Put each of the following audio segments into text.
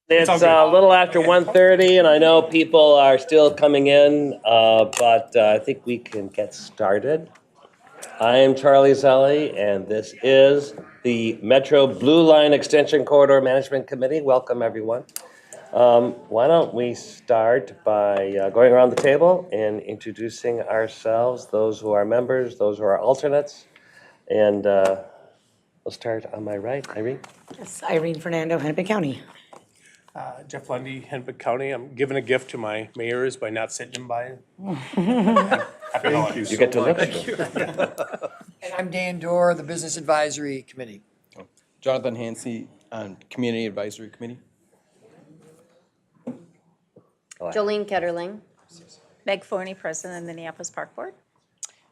It's a little after 1:30, and I know people are still coming in, but I think we can get started. I am Charlie Zelli, and this is the Metro Blue Line Extension Corridor Management Committee. Welcome, everyone. Why don't we start by going around the table and introducing ourselves, those who are members, those who are alternates, and we'll start on my right. Irene? Yes, Irene Fernando, Hennepin County. Jeff Lundy, Hennepin County. I'm giving a gift to my mayors by not sitting them by. Thank you. You get to look at them. And I'm Dan Dorr, the Business Advisory Committee. Jonathan Hansey on Community Advisory Committee. Jolene Ketterling. Meg Forney, President of the Minneapolis Park Board.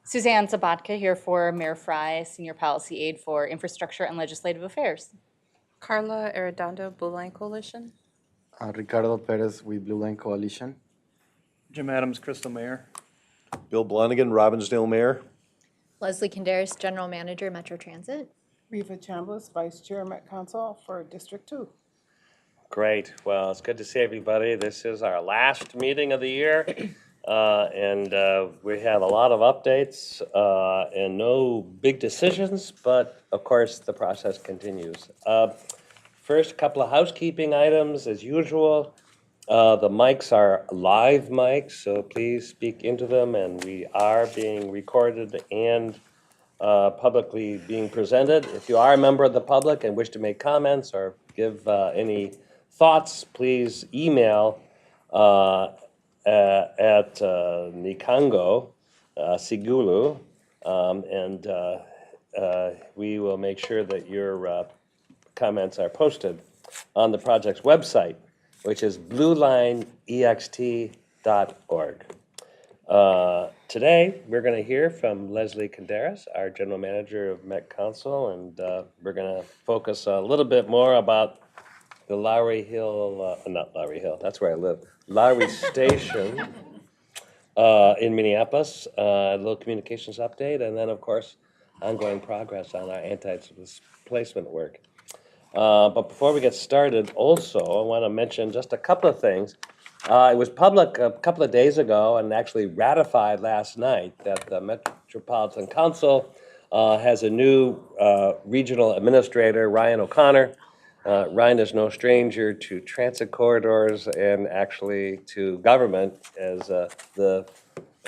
Suzanne Zabatka here for Mayor Fry, Senior Policy Aide for Infrastructure and Legislative Affairs. Carla Arredondo, Blue Line Coalition. Ricardo Perez with Blue Line Coalition. Jim Adams, Crystal Mayor. Bill Blonigan, Robbinsdale Mayor. Lesley Kandaras, General Manager, Metro Transit. Reva Chambliss, Vice Chair, Met Council for District 2. Great. Well, it's good to see everybody. This is our last meeting of the year, and we have a lot of updates and no big decisions, but of course the process continues. First, couple of housekeeping items as usual. The mics are live mics, so please speak into them, and we are being recorded and publicly being presented. If you are a member of the public and wish to make comments or give any thoughts, please email at Nkongo Cigolo, and we will make sure that your comments are posted on the project's website, which is bluelineext.org. Today, we're going to hear from Lesley Kandaras, our General Manager of Met Council, and we're going to focus a little bit more about the Lowry Hill, not Lowry Hill, that's where I live, Lowry Station in Minneapolis, a little communications update, and then, of course, ongoing progress on our anti-displacement work. But before we get started, also, I want to mention just a couple of things. It was public a couple of days ago and actually ratified last night that the Metropolitan Council has a new regional administrator, Ryan O'Connor. Ryan is no stranger to transit corridors and actually to government as the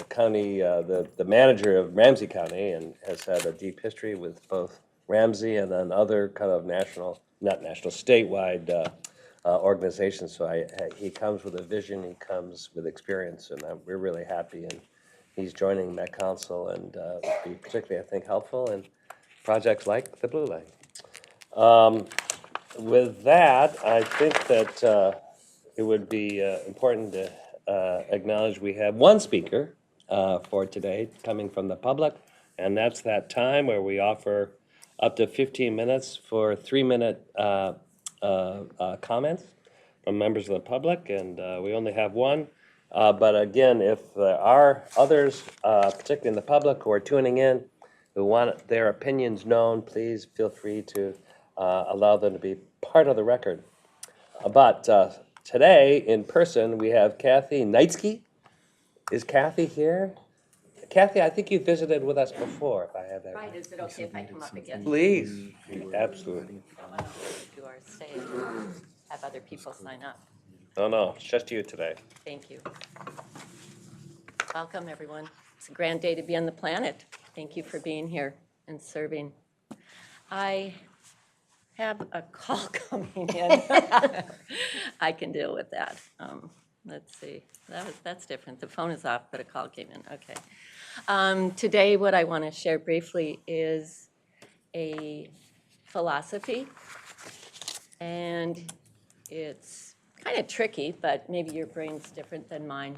county, the manager of Ramsey County, and has had a deep history with both Ramsey and then other kind of statewide organizations. So he comes with a vision, he comes with experience, and we're really happy. And he's joining Met Council and be particularly, I think, helpful in projects like the Blue Line. With that, I think that it would be important to acknowledge we have one speaker for today coming from the public, and that's that time where we offer up to 15 minutes for 3-minute comments from members of the public, and we only have one. But again, if there are others, particularly in the public, who are tuning in, who want their opinions known, please feel free to allow them to be part of the record. But today, in person, we have Kathy Knightsky. Is Kathy here? Kathy, I think you visited with us before, if I have that right. Right, is it okay if I come up again? Please, absolutely. Do our stay, have other people sign up. No, it's just you today. Thank you. Welcome, everyone. It's a grand day to be on the planet. Thank you for being here and serving. I have a call coming in. I can deal with that. Let's see. That's different. The phone is off, but a call came in. Okay. Today, what I want to share briefly is a philosophy, and it's kind of tricky, but maybe your brain's different than mine.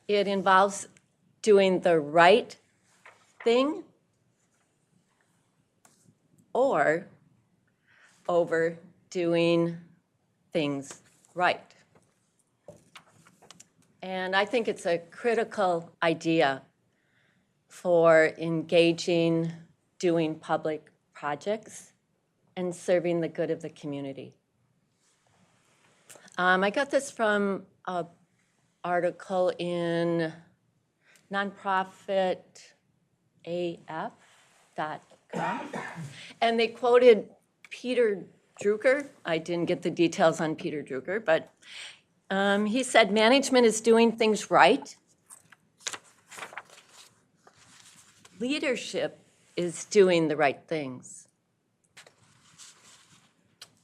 It involves doing the right thing or overdoing things right. And I think it's a critical idea for engaging, doing public projects, and serving the good of the community. I got this from an article in nonprofitaf.com, and they quoted Peter Drucker. I didn't get the details on Peter Drucker, but he said management is doing things right. Leadership is doing the right things.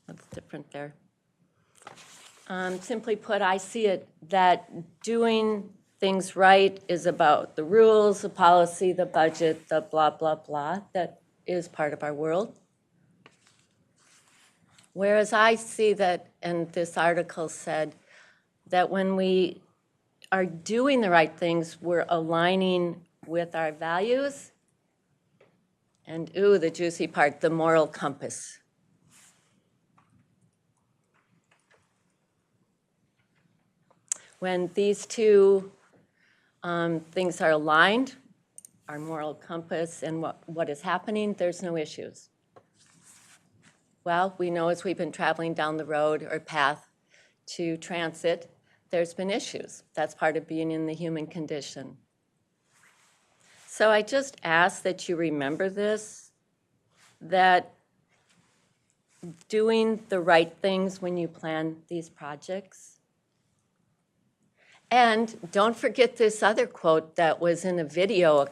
What's different there? Simply put, I see it that doing things right is about the rules, the policy, the budget, the blah, blah, blah, that is part of our world. Whereas I see that, and this article said, that when we are doing the right things, we're aligning with our values and, ooh, the juicy part, the moral compass. When these two things are aligned, our moral compass and what is happening, there's no issues. Well, we know as we've been traveling down the road or path to transit, there's been issues. That's part of being in the human condition. So I just ask that you remember this, that doing the right things when you plan these projects. And don't forget this other quote that was in a video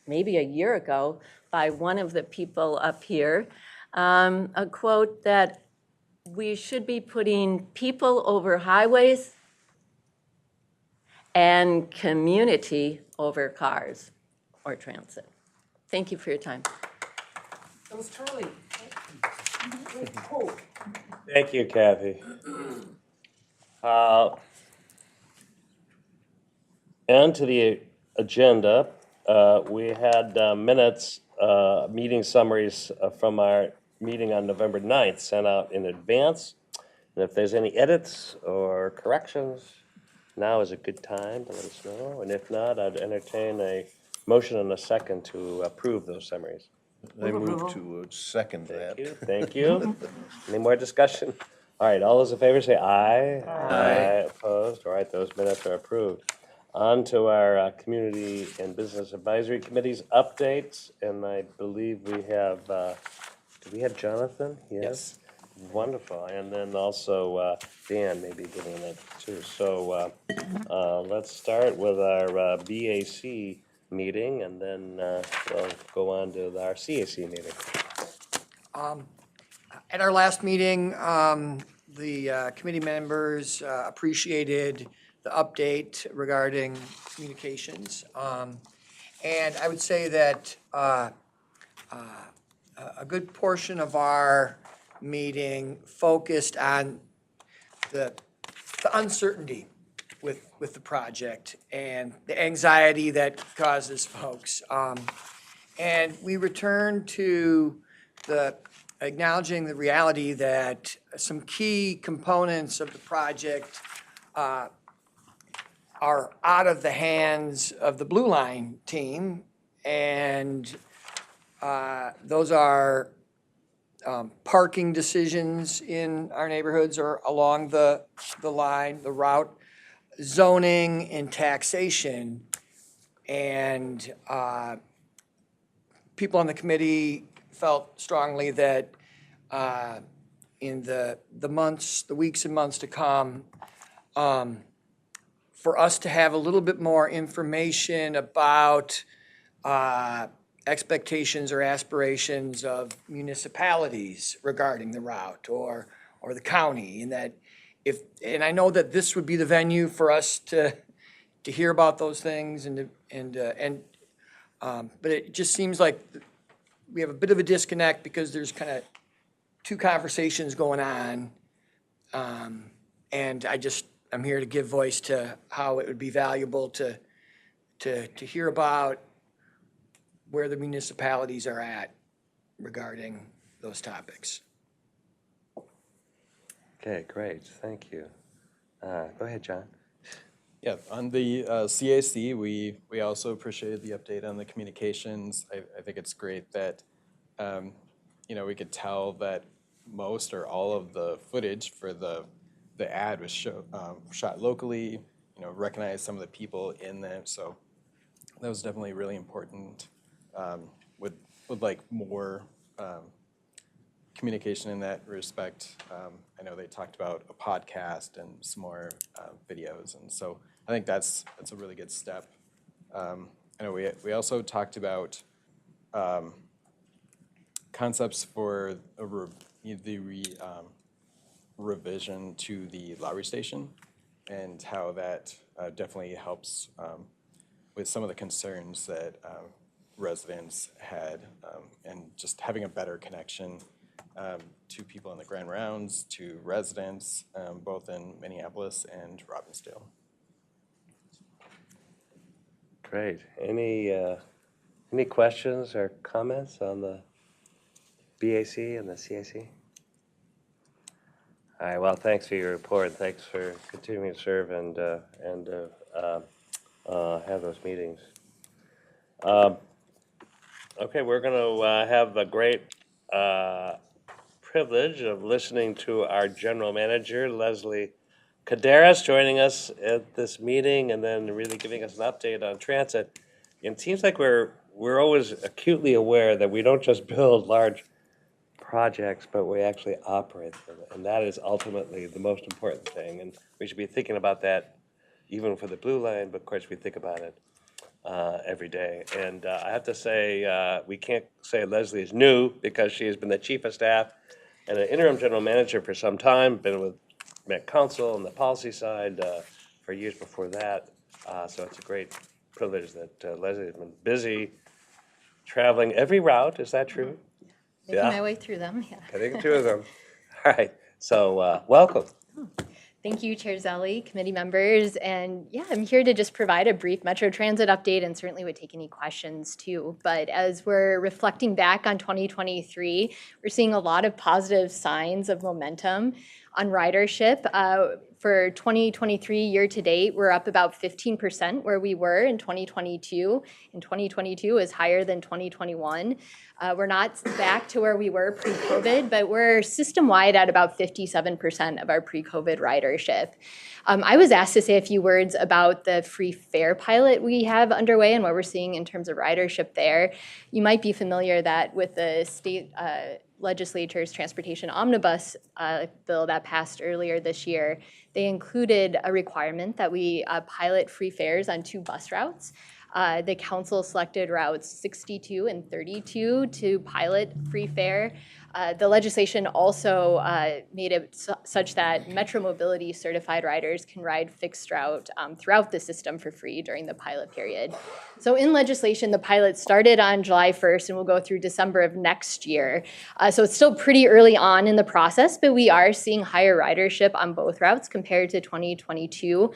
maybe a year ago by one of the people up here, a quote that we should be putting people over highways and community over cars or transit. Thank you for your time. That was Charlie. Great quote. Thank you, Kathy. On to the agenda, we had minutes, meeting summaries from our meeting on November 9th sent out in advance. And if there's any edits or corrections, now is a good time to let us know. And if not, I'd entertain a motion and a second to approve those summaries. I move to second that. Thank you. Any more discussion? All right, all those in favor say aye. Aye. Opposed? All right, those minutes are approved. On to our Community and Business Advisory Committee's updates, and I believe we have, do we have Jonathan? Yes. Wonderful, and then also Dan may be giving it too. So let's start with our BAC meeting, and then we'll go on to our CAC meeting. At our last meeting, the committee members appreciated the update regarding communications. And I would say that a good portion of our meeting focused on the uncertainty with the project and the anxiety that causes folks. And we returned to acknowledging the reality that some key components of the project are out of the hands of the Blue Line team, and those are parking decisions in our neighborhoods or along the line, the route, zoning and taxation. And people on the committee felt strongly that in the weeks and months to come, for us to have a little bit more information about expectations or aspirations of municipalities regarding the route or the county, and that and I know that this would be the venue for us to hear about those things but it just seems like we have a bit of a disconnect because there's kind of two conversations going on. And I'm here to give voice to how it would be valuable to hear about where the municipalities are at regarding those topics. Okay, great, thank you. Go ahead, John. Yeah, on the CAC, we also appreciated the update on the communications. I think it's great that, we could tell that most or all of the footage for the the ad was shot locally, recognize some of the people in there. So that was definitely really important. Would like more communication in that respect. I know they talked about a podcast and some more videos, and so I think that's a really good step. I know we also talked about concepts for the revision to the Lowry Station, and how that definitely helps with some of the concerns that residents had, and just having a better connection to people in the Grand Rounds, to residents, both in Minneapolis and Robbinsdale. Great. Any questions or comments on the BAC and the CAC? All right, well, thanks for your report. Thanks for continuing to serve and have those meetings. Okay, we're going to have the great privilege of listening to our general manager, Lesley, Kandaras, joining us at this meeting and then really giving us an update on transit. It seems like we're always acutely aware that we don't just build large projects, but we actually operate them. And that is ultimately the most important thing. And we should be thinking about that even for the Blue Line, but of course we think about it every day. And I have to say, we can't say Lesley is new because she has been the chief of staff and an interim general manager for some time, been with Met Council on the policy side for years before that. So it's a great privilege that Lesley has been busy traveling every route. Is that true? Making my way through them, yeah. Getting two of them. All right. So welcome. Thank you, Chair Zelli, committee members, and yeah, I'm here to just provide a brief Metro Transit update and certainly would take any questions too. But as we're reflecting back on 2023, we're seeing a lot of positive signs of momentum on ridership. For 2023 year to date, we're up about 15% where we were in 2022. And 2022 is higher than 2021. We're not back to where we were pre-COVID, but we're system-wide at about 57% of our pre-COVID ridership. I was asked to say a few words about the free fare pilot we have underway and what we're seeing in terms of ridership there. You might be familiar that with the state legislature's transportation omnibus bill that passed earlier this year, they included a requirement that we pilot free fares on 2 bus routes. The council selected routes 62 and 32 to pilot free fare. The legislation also made it such that Metro Mobility certified riders can ride fixed route throughout the system for free during the pilot period. So in legislation, the pilot started on July 1st and will go through December of next year. So it's still pretty early on in the process, but we are seeing higher ridership on both routes compared to 2022.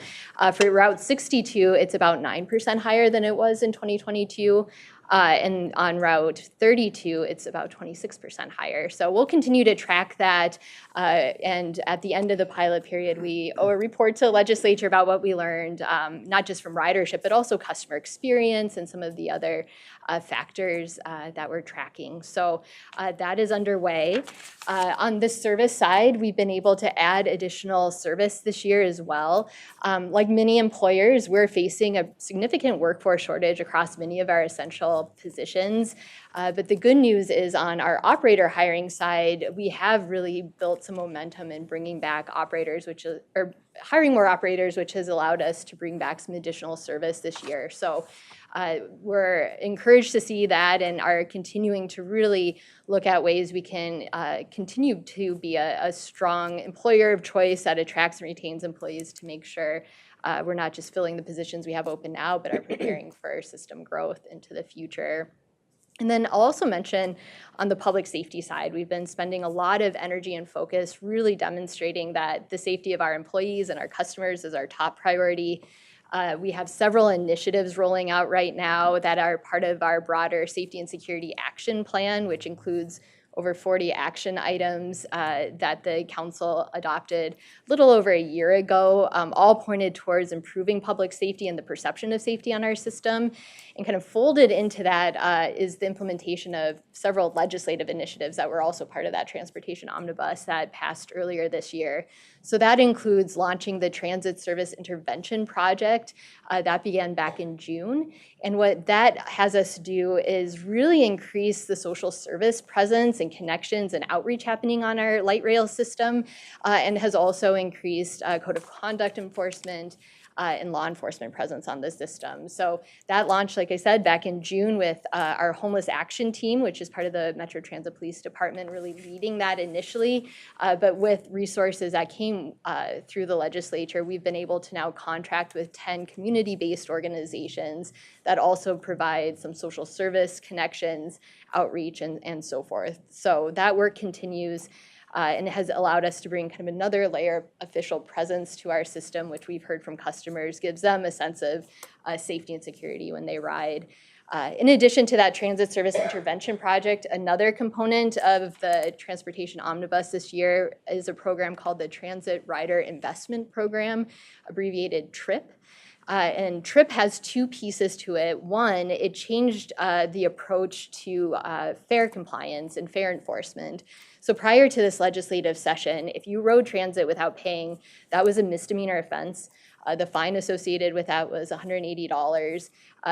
For Route 62, it's about 9% higher than it was in 2022. And on Route 32, it's about 26% higher. So we'll continue to track that. And at the end of the pilot period, we owe a report to the legislature about what we learned, not just from ridership, but also customer experience and some of the other factors that we're tracking. So that is underway. On the service side, we've been able to add additional service this year as well. Like many employers, we're facing a significant workforce shortage across many of our essential positions. But the good news is on our operator hiring side, we have really built some momentum in bringing back operators, or hiring more operators, which has allowed us to bring back some additional service this year. So we're encouraged to see that and are continuing to really look at ways we can continue to be a strong employer of choice that attracts and retains employees to make sure we're not just filling the positions we have open now, but are preparing for system growth into the future. And then I'll also mention on the public safety side, we've been spending a lot of energy and focus really demonstrating that the safety of our employees and our customers is our top priority. We have several initiatives rolling out right now that are part of our broader safety and security action plan, which includes over 40 action items that the council adopted a little over a year ago, all pointed towards improving public safety and the perception of safety on our system. And kind of folded into that is the implementation of several legislative initiatives that were also part of that transportation omnibus that passed earlier this year. So that includes launching the Transit Service Intervention Project that began back in June. And what that has us do is really increase the social service presence and connections and outreach happening on our light rail system, and has also increased code of conduct enforcement and law enforcement presence on the system. So that launched, like I said, back in June with our homeless action team, which is part of the Metro Transit Police Department, really leading that initially. But with resources that came through the legislature, we've been able to now contract with 10 community-based organizations that also provide some social service connections, outreach, and so forth. So that work continues. And it has allowed us to bring kind of another layer of official presence to our system, which we've heard from customers, gives them a sense of safety and security when they ride. In addition to that Transit Service Intervention Project, another component of the Transportation Omnibus this year is a program called the Transit Rider Investment Program, abbreviated TRIP. And TRIP has two pieces to it. One, it changed the approach to fare compliance and fare enforcement. So prior to this legislative session, if you rode transit without paying, that was a misdemeanor offense. The fine associated with that was $180.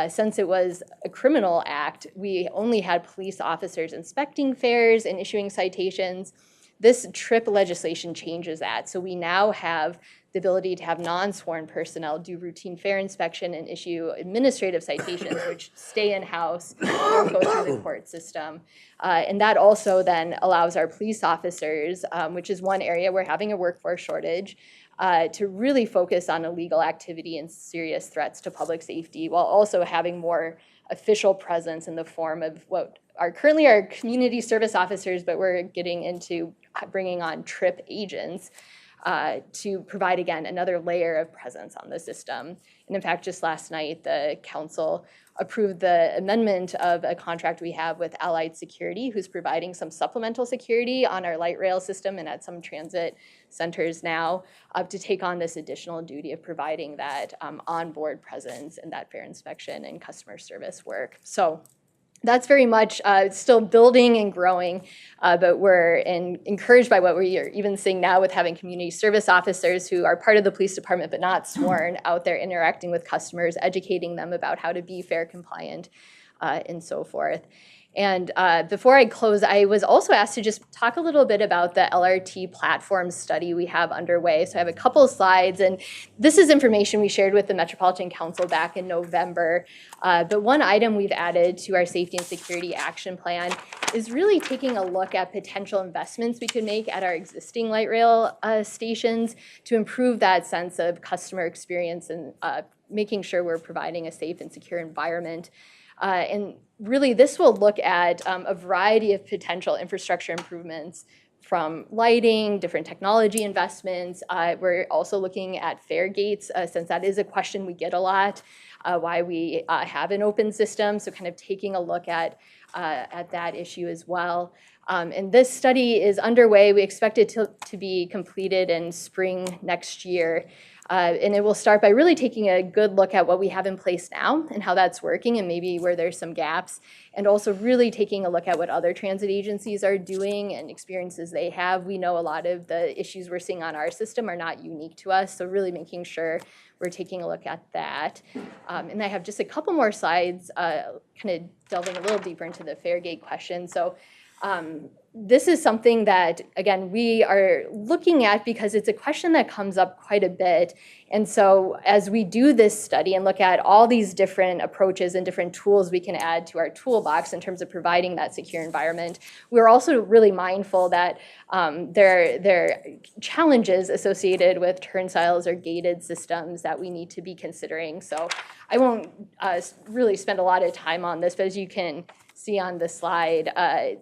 Since it was a criminal act, we only had police officers inspecting fares and issuing citations. This TRIP legislation changes that. So we now have the ability to have non-sworn personnel do routine fare inspection and issue administrative citations, which stay in-house and go through the court system. And that also then allows our police officers, which is one area we're having a workforce shortage, to really focus on illegal activity and serious threats to public safety, while also having more official presence in the form of what are currently our community service officers, but we're getting into bringing on TRIP agents to provide, again, another layer of presence on the system. And in fact, just last night, the council approved the amendment of a contract we have with Allied Security, who's providing some supplemental security on our light rail system and at some transit centers now, to take on this additional duty of providing that onboard presence and that fare inspection and customer service work. So that's very much still building and growing, but we're encouraged by what we are even seeing now with having community service officers who are part of the police department but not sworn, out there interacting with customers, educating them about how to be fare compliant and so forth. And before I close, I was also asked to just talk a little bit about the LRT platform study we have underway. So I have a couple of slides, and this is information we shared with the Metropolitan Council back in November. But one item we've added to our safety and security action plan is really taking a look at potential investments we could make at our existing light rail stations to improve that sense of customer experience and making sure we're providing a safe and secure environment. And really, this will look at a variety of potential infrastructure improvements, from lighting, different technology investments. We're also looking at fare gates, since that is a question we get a lot, why we have an open system, so kind of taking a look at that issue as well. And this study is underway. We expect it to be completed in spring next year. And it will start by really taking a good look at what we have in place now and how that's working and maybe where there's some gaps, and also really taking a look at what other transit agencies are doing and experiences they have. We know a lot of the issues we're seeing on our system are not unique to us, so really making sure we're taking a look at that. And I have just a couple more slides kind of delving a little deeper into the fare gate question. So this is something that, again, we are looking at because it's a question that comes up quite a bit. And so as we do this study and look at all these different approaches and different tools we can add to our toolbox in terms of providing that secure environment, we're also really mindful that there are challenges associated with turnstiles or gated systems that we need to be considering. So I won't really spend a lot of time on this, but as you can see on the slide,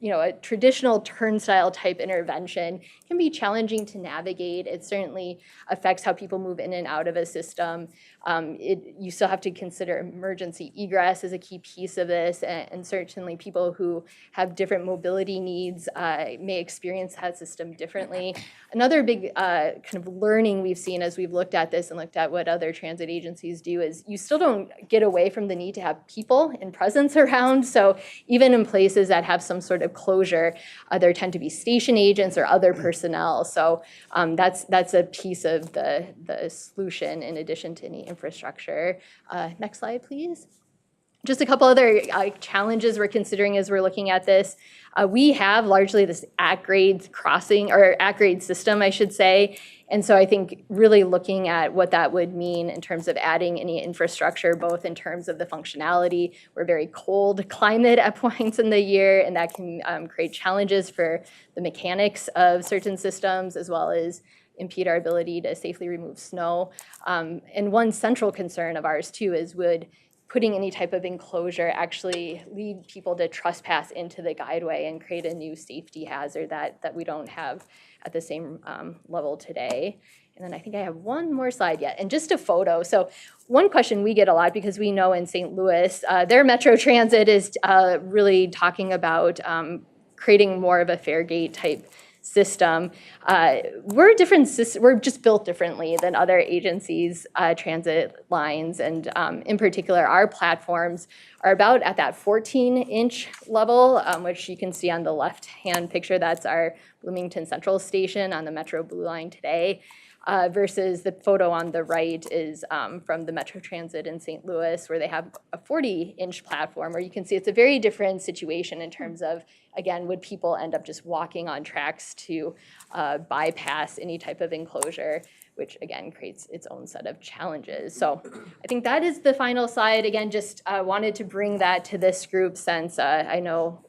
a traditional turnstile type intervention can be challenging to navigate. It certainly affects how people move in and out of a system. You still have to consider emergency egress as a key piece of this, and certainly people who have different mobility needs may experience that system differently. Another big kind of learning we've seen as we've looked at this and looked at what other transit agencies do is you still don't get away from the need to have people and presence around. So even in places that have some sort of closure, there tend to be station agents or other personnel. So that's a piece of the solution in addition to any infrastructure. Next slide, please. Just a couple other challenges we're considering as we're looking at this. We have largely this at-grade crossing, or at-grade system, I should say. And so I think really looking at what that would mean in terms of adding any infrastructure, both in terms of the functionality. We're very cold climate at points in the year, and that can create challenges for the mechanics of certain systems, as well as impede our ability to safely remove snow. And one central concern of ours, too, is would putting any type of enclosure actually lead people to trespass into the guideway and create a new safety hazard that we don't have at the same level today. And then I think I have one more slide yet, and just a photo. So one question we get a lot, because we know in St. Louis, their Metro Transit is really talking about creating more of a fare gate type system. We're just built differently than other agencies' transit lines, and in particular, our platforms are about at that 14-inch level, which you can see on the left-hand picture. That's our Bloomington Central Station on the Metro Blue Line today. Versus the photo on the right is from the Metro Transit in St. Louis, where they have a 40-inch platform, where you can see it's a very different situation in terms of, again, would people end up just walking on tracks to bypass any type of enclosure, which again creates its own set of challenges. So I think that is the final slide. Again, just wanted to bring that to this group since I know,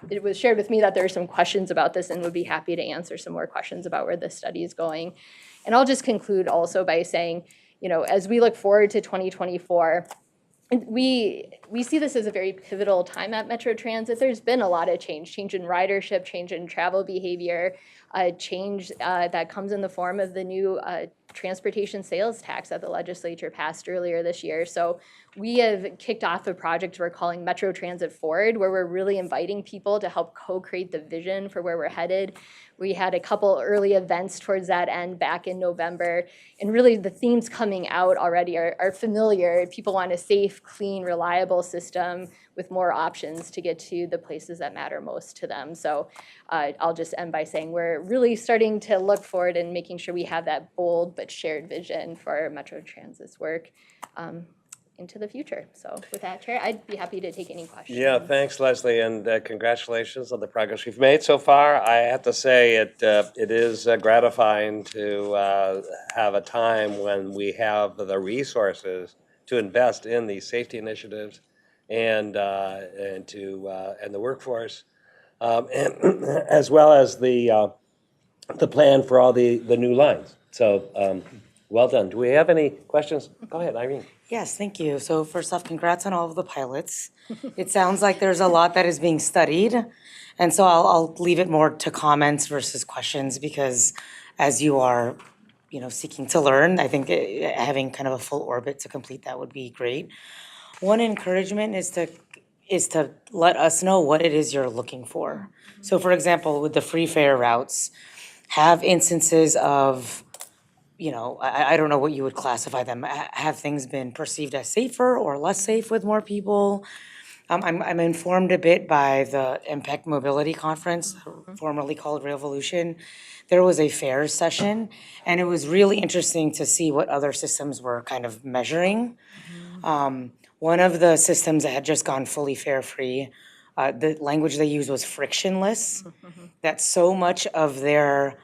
it was shared with me that there are some questions about this, and would be happy to answer some more questions about where this study is going. And I'll just conclude also by saying, as we look forward to 2024, we see this as a very pivotal time at Metro Transit. There's been a lot of change in ridership, change in travel behavior, change that comes in the form of the new transportation sales tax that the legislature passed earlier this year. So we have kicked off a project we're calling Metro Transit Forward, where we're really inviting people to help co-create the vision for where we're headed. We had a couple early events towards that end back in November, and really the themes coming out already are familiar. People want a safe, clean, reliable system with more options to get to the places that matter most to them. So I'll just end by saying we're really starting to look forward and making sure we have that bold but shared vision for Metro Transit's work into the future. So with that, Chair, I'd be happy to take any questions. Yeah, thanks, Lesley, and congratulations on the progress we've made so far. I have to say it is gratifying to have a time when we have the resources to invest in these safety initiatives and the workforce, and as well as the plan for all the new lines. So well done. Do we have any questions? Go ahead, Irene. Yes, thank you. So first off, congrats on all of the pilots. It sounds like there's a lot that is being studied. And so I'll leave it more to comments versus questions, because as you are, seeking to learn, I think having kind of a full orbit to complete that would be great. One encouragement is to let us know what it is you're looking for. So for example, with the free fare routes, have instances of, I don't know what you would classify them. Have things been perceived as safer or less safe with more people? I'm informed a bit by the Impact Mobility Conference, formerly called Revolution. There was a fare session, and it was really interesting to see what other systems were kind of measuring. One of the systems that had just gone fully fare-free, the language they used was frictionless. That so much of their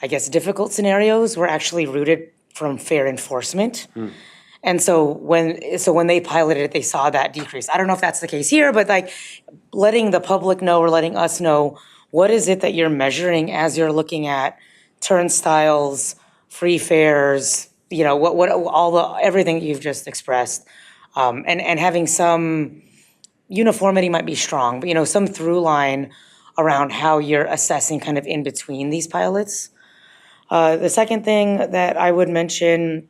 I guess, difficult scenarios were actually rooted from fare enforcement. And so when they piloted it, they saw that decrease. I don't know if that's the case here, but like letting the public know or letting us know, what is it that you're measuring as you're looking at turnstiles, free fares, everything you've just expressed, and having some uniformity might be strong, but some through line around how you're assessing kind of in between these pilots. The second thing that I would mention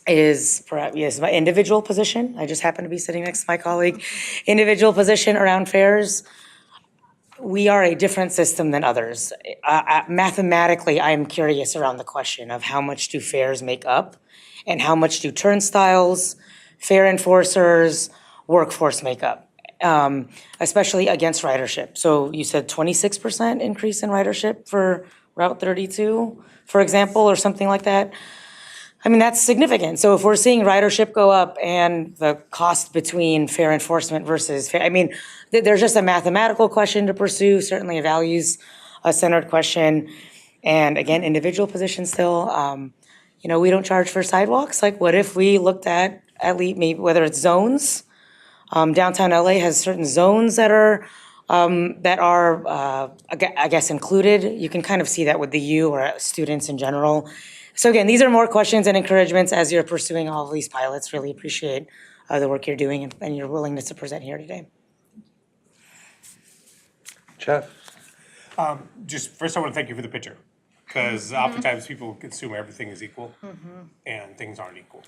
is perhaps, yes, my individual position. I just happen to be sitting next to my colleague. Individual position around fares. We are a different system than others. Mathematically, I'm curious around the question of how much do fares make up and how much do turnstiles, fare enforcers, workforce make up, especially against ridership. So you said 26% increase in ridership for Route 32, for example, or something like that. I mean, that's significant. So if we're seeing ridership go up and the cost between fare enforcement versus fare, I mean, there's just a mathematical question to pursue, certainly a values-centered question. And again, individual position still. We don't charge for sidewalks. Like, what if we looked at least maybe whether it's zones? Downtown LA has certain zones that are I guess included. You can kind of see that with the U or students in general. So again, these are more questions and encouragements as you're pursuing all of these pilots. Really appreciate the work you're doing and your willingness to present here today. Jeff? Just first, I want to thank you for the picture, because oftentimes people consume everything is equal, and things aren't equal.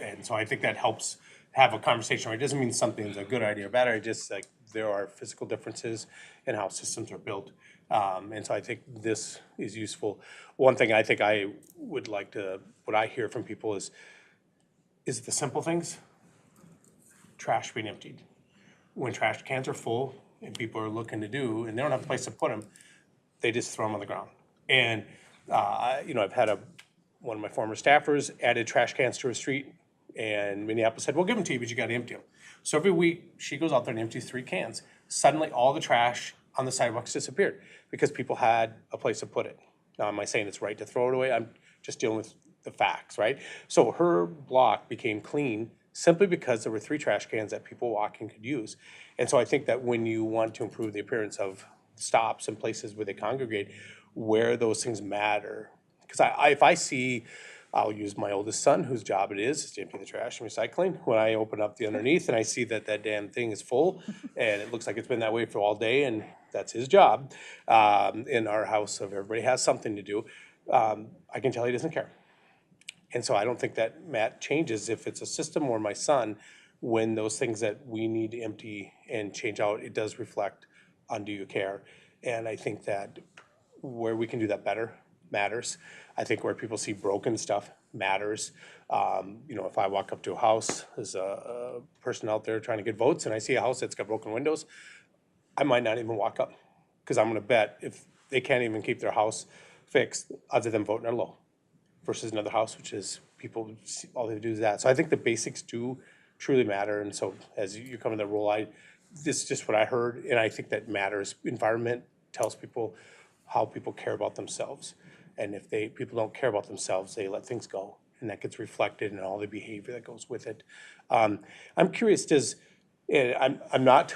And so I think that helps have a conversation. It doesn't mean something's a good idea or bad idea, just like there are physical differences in how systems are built. And so I think this is useful. One thing I think I would like to, what I hear from people is the simple things, trash being emptied. When trash cans are full and people are looking to do, and they don't have a place to put them, they just throw them on the ground. And, I've had one of my former staffers added trash cans to her street, and Minneapolis said, we'll give them to you, but you got to empty them. So every week she goes out there and empties 3 cans. Suddenly all the trash on the sidewalks disappeared because people had a place to put it. Now, am I saying it's right to throw it away? I'm just dealing with the facts, right? So her block became clean simply because there were 3 trash cans that people walking could use. And so I think that when you want to improve the appearance of stops and places where they congregate, where those things matter. Because if I see, I'll use my oldest son, whose job it is to empty the trash and recycling. When I open up the underneath and I see that damn thing is full, and it looks like it's been that way for all day, and that's his job in our house, of everybody has something to do, I can tell he doesn't care. And so I don't think that Matt changes if it's a system or my son, when those things that we need to empty and change out, it does reflect on do you care. And I think that where we can do that better matters. I think where people see broken stuff matters. If I walk up to a house, there's a person out there trying to get votes, and I see a house that's got broken windows, I might not even walk up, because I'm gonna bet if they can't even keep their house fixed, other than voting are low, versus another house, which is people, all they do is that. So I think the basics do truly matter, and so as you come in the role, this is just what I heard, and I think that matters. Environment tells people how people care about themselves. And if people don't care about themselves, they let things go, and that gets reflected in all the behavior that goes with it. I'm curious, I'm not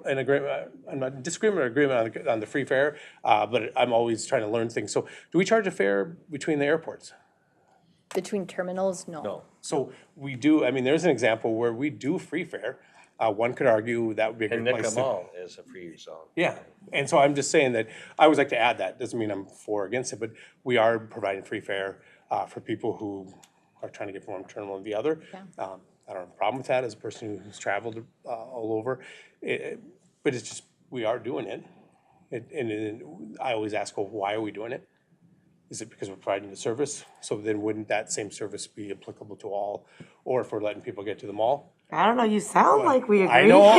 in agreement, I'm not in disagreement or agreement on the free fare, but I'm always trying to learn things. So do we charge a fare between the airports? Between terminals, no. No. So we do, there's an example where we do free fare. One could argue that would be a And good place to. Mall is a free zone. Yeah, and so I'm just saying that I always like to add that. Doesn't mean I'm for or against it, but we are providing free fare for people who are trying to get from one terminal to the other. Yeah. I don't have a problem with that as a person who's traveled all over. But it's just, we are doing it. And I always ask, well, why are we doing it? Is it because we're providing the service? So then wouldn't that same service be applicable to all? Or if we're letting people get to the mall? I don't know, you sound like we agree. I know.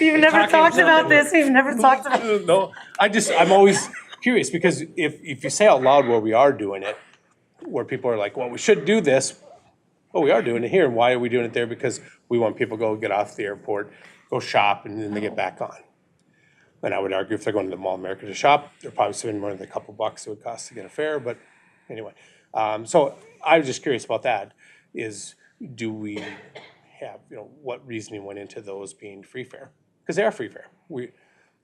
We've never talked about this, we've never talked about. No, I'm always curious, because if you say out loud where we are doing it, where people are like, well, we should do this, well, we are doing it here, and why are we doing it there? Because we want people to go get off the airport, go shop, and then they get back on. And I would argue if they're going to the Mall of America to shop, they're probably spending more than a couple bucks it would cost to get a fare, but anyway. So I was just curious about that, do we have, what reasoning went into those being free fare? Because they are free fare,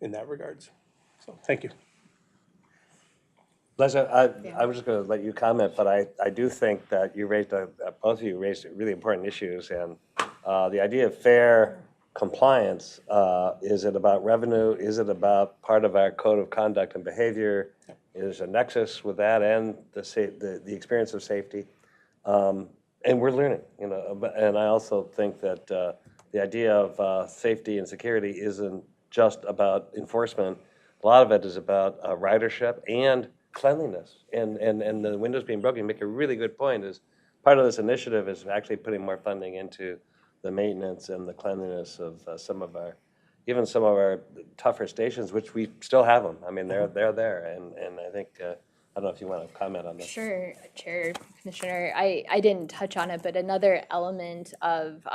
in that regards. So, thank you. Lesley, I was just going to let you comment, but I do think that you raised, both of you raised really important issues, and the idea of fair compliance, is it about revenue? Is it about part of our code of conduct and behavior? Is a nexus with that and the experience of safety? And we're learning, you know, and I also think that the idea of safety and security isn't just about enforcement. A lot of it is about ridership and cleanliness. And the windows being broken, you make a really good point, is part of this initiative is actually putting more funding into the maintenance and the cleanliness of some of our tougher stations, which we still have them. I mean, they're there, and I think, I don't know if you want to comment on this. Sure, Chair, Commissioner. I didn't touch on it, but another element of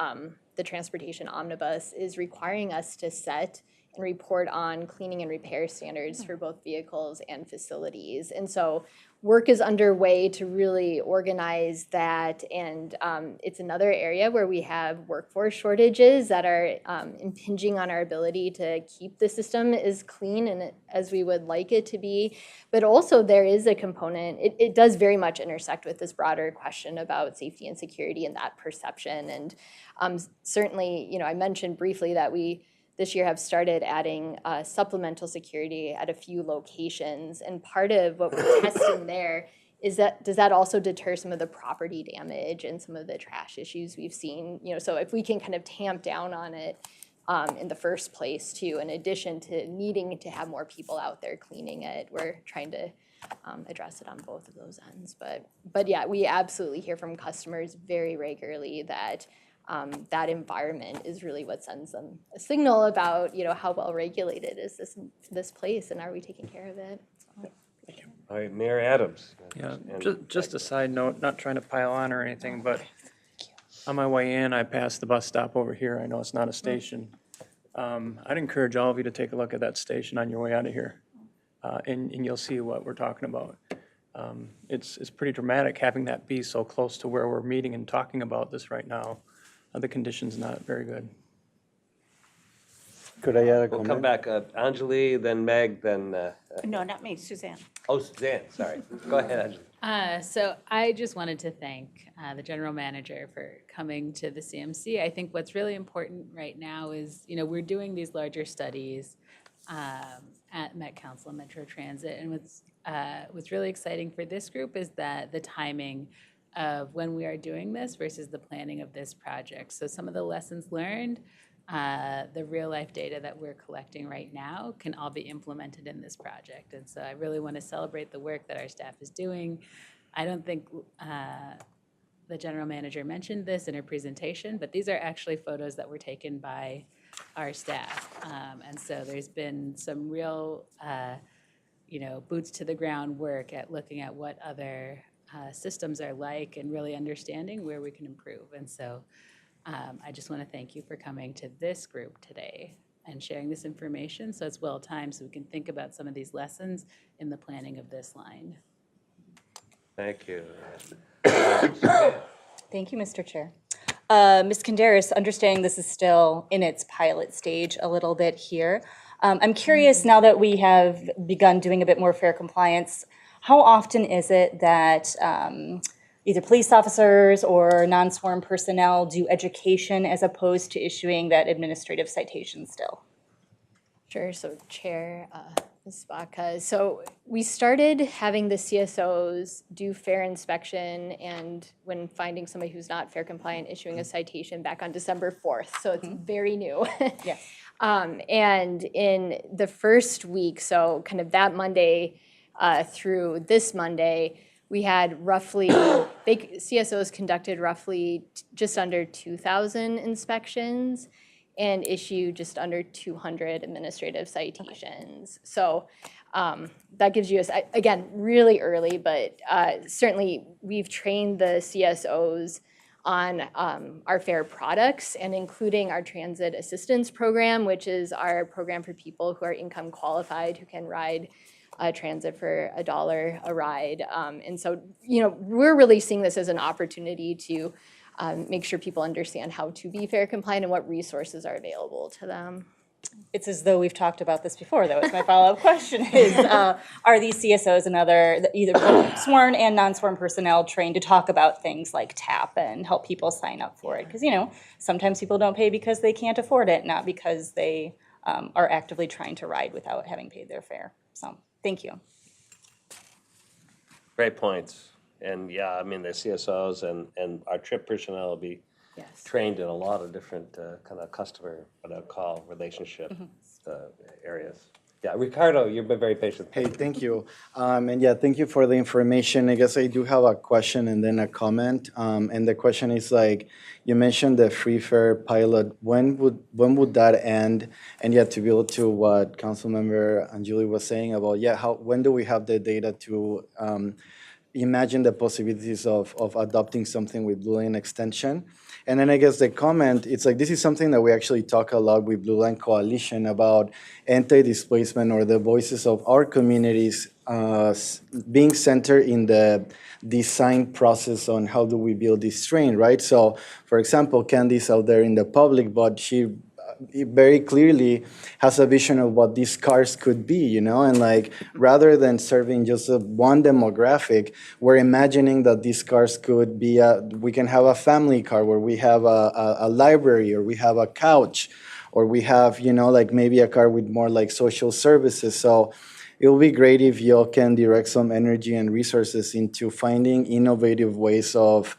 the transportation omnibus is requiring us to set and report on cleaning and repair standards for both vehicles and facilities. And so work is underway to really organize that, and it's another area where we have workforce shortages that are impinging on our ability to keep the system as clean and as we would like it to be. But also there is a component, it does very much intersect with this broader question about safety and security and that perception. And certainly, you know, I mentioned briefly that we this year have started adding supplemental security at a few locations. And part of what we're testing there is that, does that also deter some of the property damage and some of the trash issues we've seen? You know, so if we can kind of tamp down on it in the first place too, in addition to needing to have more people out there cleaning it, we're trying to address it on both of those ends. But yeah, we absolutely hear from customers very regularly that that environment is really what sends them a signal about, you know, how well regulated is this place and are we taking care of it? So. All right, Mayor Adams. Yeah, just a side note, not trying to pile on or anything, but on my way in, I passed the bus stop over here. I know it's not a station. I'd encourage all of you to take a look at that station on your way out of here, and you'll see what we're talking about. It's pretty dramatic having that be so close to where we're meeting and talking about this right now. The condition's not very good. Could I add a We'll comment? come back, Anjali, then Meg, then, No, not me, Suzanne. oh, Suzanne, sorry. Go ahead, Anjali. So I just wanted to thank the general manager for coming to the CMC. I think what's really important right now is, you know, we're doing these larger studies at Met Council and Metro Transit, and what's really exciting for this group is that the timing of when we are doing this versus the planning of this project. So some of the lessons learned, the real life data that we're collecting right now can all be implemented in this project. And so I really want to celebrate the work that our staff is doing. I don't think the general manager mentioned this in her presentation, but these are actually photos that were taken by our staff. And so there's been some real, you know, boots to the ground work at looking at what other systems are like and really understanding where we can improve. And so I just want to thank you for coming to this group today and sharing this information so it's well timed so we can think about some of these lessons in the planning of this line. Thank you. Thank you, Mr. Chair. Ms. Kandaras, understanding this is still in its pilot stage a little bit here, I'm curious now that we have begun doing a bit more fair compliance, how often is it that either police officers or non-sworn personnel do education as opposed to issuing that administrative citation still? Sure, so Chair, Ms. Baca, so we started having the CSOs do fair inspection and when finding somebody who's not fair compliant, issuing a citation back on December 4th, so it's very new. Yes. And in the first week, so kind of that Monday through this Monday, we had roughly, CSOs conducted roughly just under 2,000 inspections and issued just under 200 administrative citations. So that gives you, again, really early, but certainly we've trained the CSOs on our fair products and including our transit assistance program, which is our program for people who are income qualified, who can ride transit for $1 a ride. And so, you know, we're really seeing this as an opportunity to make sure people understand how to be fair compliant and what resources are available to them. It's as though we've talked about this before, though. It's my follow-up question is, are these CSOs and other, either sworn and non-sworn personnel trained to talk about things like TAP and help people sign up for it? Because, sometimes people don't pay because they can't afford it, not because they are actively trying to ride without having paid their fare. So, thank you. Great points. And yeah, I mean, the CSOs and our trip personnel will be trained in a lot of different kind of customer, what I call relationship areas. Yeah, Ricardo, you've been very patient. Hey, thank you. And yeah, thank you for the information. I guess I do have a question and then a comment. And the question is like, you mentioned the free fare pilot. When would that end? And yet to be able to what Councilmember Anjuli was saying about, when do we have the data to imagine the possibilities of adopting something with Blue Line extension? And then I guess the comment, it's like, this is something that we actually talk a lot with Blue Line Coalition about anti-displacement or the voices of our communities being centered in the design process on how do we build this train, right? So, for example, Candy's out there in the public, but she very clearly has a vision of what these cars could be, and like rather than serving just one demographic, we're imagining that these cars could be we can have a family car where we have a library, or we have a couch, or we have like maybe a car with more like social services. So it will be great if y'all can direct some energy and resources into finding innovative ways of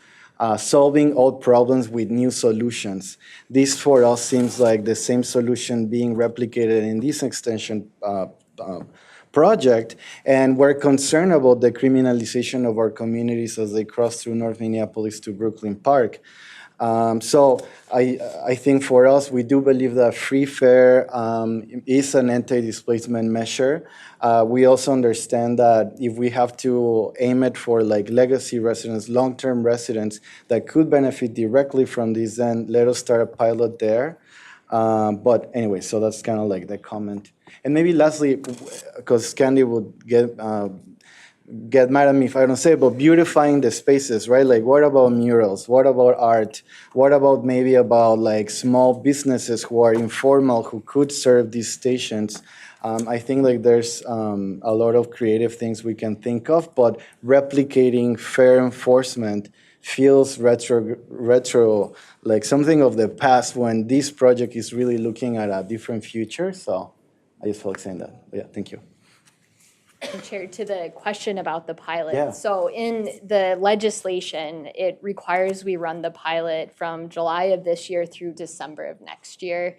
solving old problems with new solutions. This for us seems like the same solution being replicated in this extension project, and we're concerned about the criminalization of our communities as they cross through North Minneapolis to Brooklyn Park. So I think for us, we do believe that free fare is an anti-displacement measure. We also understand that if we have to aim it for like legacy residents, long-term residents that could benefit directly from this, then let us start a pilot there. But anyway, so that's kind of like the comment. And maybe Lesley, because Candy would get mad at me if I don't say it, but beautifying the spaces, right? Like, what about murals? What about art? What about maybe about like small businesses who are informal, who could serve these stations? I think like there's a lot of creative things we can think of, but replicating fair enforcement feels retro, like something of the past when this project is really looking at a different future. So I just felt like saying that. But yeah, thank you. And Chair, to the question about the pilot. Yeah. So in the legislation, it requires we run the pilot from July of this year through December of next year.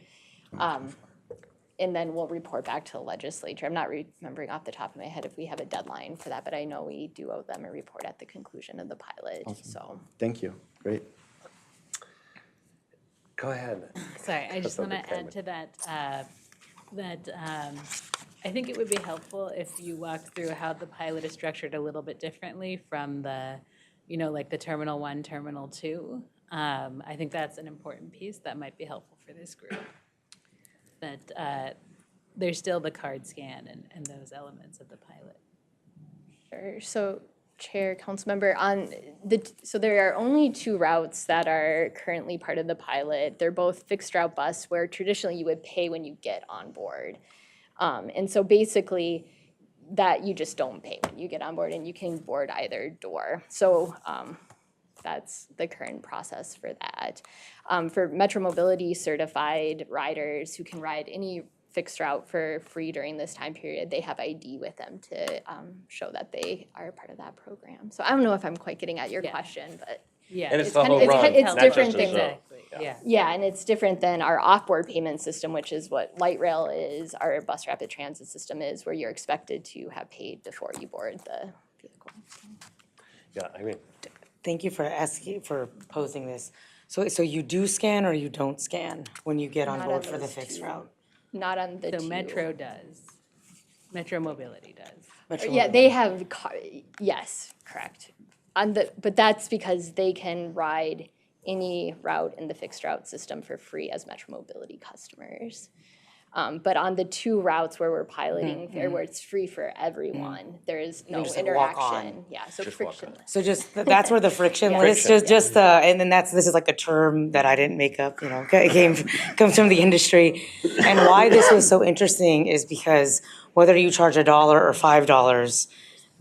And then we'll report back to the legislature. I'm not remembering off the top of my head if we have a deadline for that, but I know we do owe them a report at the conclusion of the pilot, so. Thank you. Great. Go ahead. Sorry, I just want to add to that, I think it would be helpful if you walk through how the pilot is structured a little bit differently from the, like the Terminal 1, Terminal 2. I think that's an important piece that might be helpful for this group. That there's still the card scan and those elements of the pilot. Sure. So, Chair, Councilmember, so there are only 2 routes that are currently part of the pilot. They're both fixed route bus, where traditionally you would pay when you get on board. And so basically that you just don't pay when you get on board, and you can board either door. So that's the current process for that. For Metro Mobility certified riders who can ride any fixed route for free during this time period, they have ID with them to show that they are part of that program. So I don't know if I'm quite getting at your question, but yeah, and it's the whole run. It's different than exactly. Yeah, and it's different than our off-board payment system, which is what light rail is, our bus rapid transit system is, where you're expected to have paid before you board the vehicle. Yeah, I mean, Thank you for posing this. So you do scan or you don't scan when you get on Not board on for the those fixed 2. route? Not on the 2. So Metro does. Metro Mobility does. Yeah, they have, yes, correct. But that's because they can ride any route in the fixed route system for free as Metro Mobility customers. But on the 2 routes where we're piloting fare, where it's free for everyone, there is no just, like, walk interaction. on. Yeah, so Just walk on. frictionless. So just, that's where the friction Yeah. is, and then this is like a term that I didn't make up, it comes from the industry. And why this was so interesting is because whether you charge $1 or $5,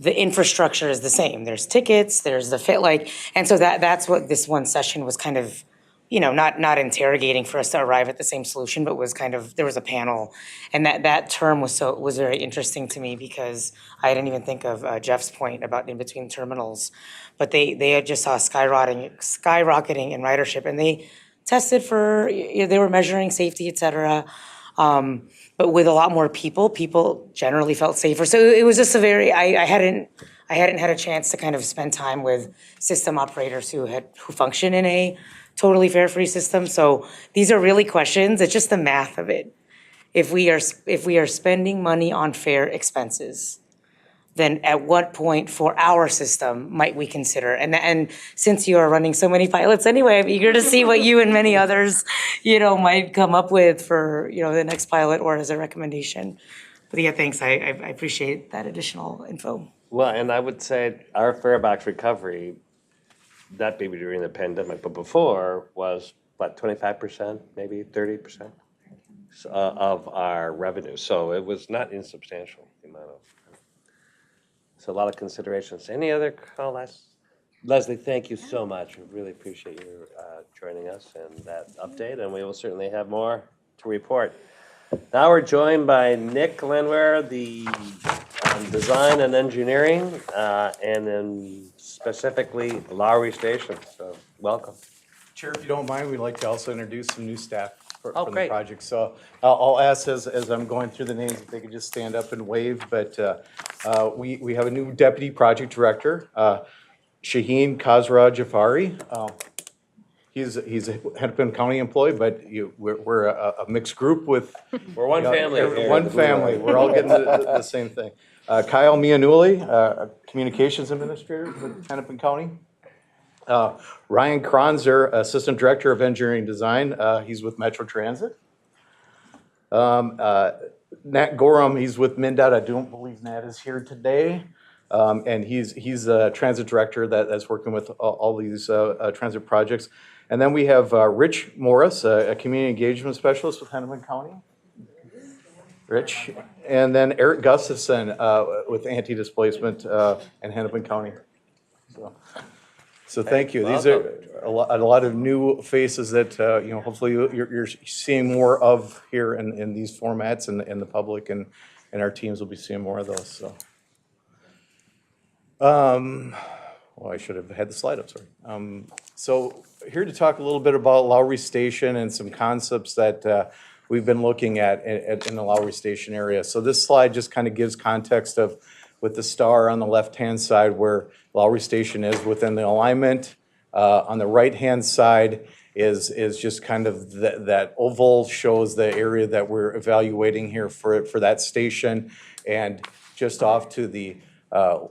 the infrastructure is the same. There's tickets, there's the and so that's what this one session was kind of, not interrogating for us to arrive at the same solution, but was kind of, there was a panel. And that term was very interesting to me because I didn't even think of Jeff's point about in between terminals. But they had just saw skyrocketing in ridership, and they tested they were measuring safety, et cetera. But with a lot more people generally felt safer. So it was just I hadn't had a chance to kind of spend time with system operators who function in a totally fare-free system. So these are really questions. It's just the math of it. If we are spending money on fare expenses, then at what point for our system might we consider? And since you are running so many pilots anyway, I'm eager to see what you and many others, might come up with for, the next pilot or as a recommendation. But yeah, thanks. I appreciate that additional info. Well, and I would say our fare box recovery, not maybe during the pandemic, but before, was what, 25%, maybe 30% of our revenue. So it was not insubstantial, the amount of. So a lot of considerations. Any other comments? Lesley, thank you so much. We really appreciate you joining us and that update, and we will certainly have more to report. Now we're joined by Nick Landwehr, the design and engineering, and then specifically Lowry Station. So welcome. Chair, if you don't mind, we'd like to also introduce some new staff from the great. project. So I'll ask as I'm going through the names, if they could just stand up and wave. But we have a new deputy project director, Shaheen Khazra Jafari. He's a Hennepin County employee, but we're a mixed group with. We're one family here. One family. We're all getting the same thing. Kyle Mianulli, communications administrator with Hennepin County. Ryan Kronzer, assistant director of engineering design. He's with Metro Transit. Nat Gorham, he's with MnDOT. I don't believe Nat is here today. And he's a transit director that's working with all these transit projects. And then we have Rich Morris, a community engagement specialist with Hennepin County. Rich. And then Eric Gustafson with Anti-Displacement in Hennepin County. So thank you. These are a lot of new faces that hopefully you're seeing more of here in these formats, and the public and our teams will be seeing more of those. So, well, I should have had the slide up. Sorry. So here to talk a little bit about Lowry Station and some concepts that we've been looking at in the Lowry Station area. So this slide just kind of gives context of with the star on the left-hand side where Lowry Station is within the alignment. On the right-hand side is just kind of that oval shows the area that we're evaluating here for that station. And just off to the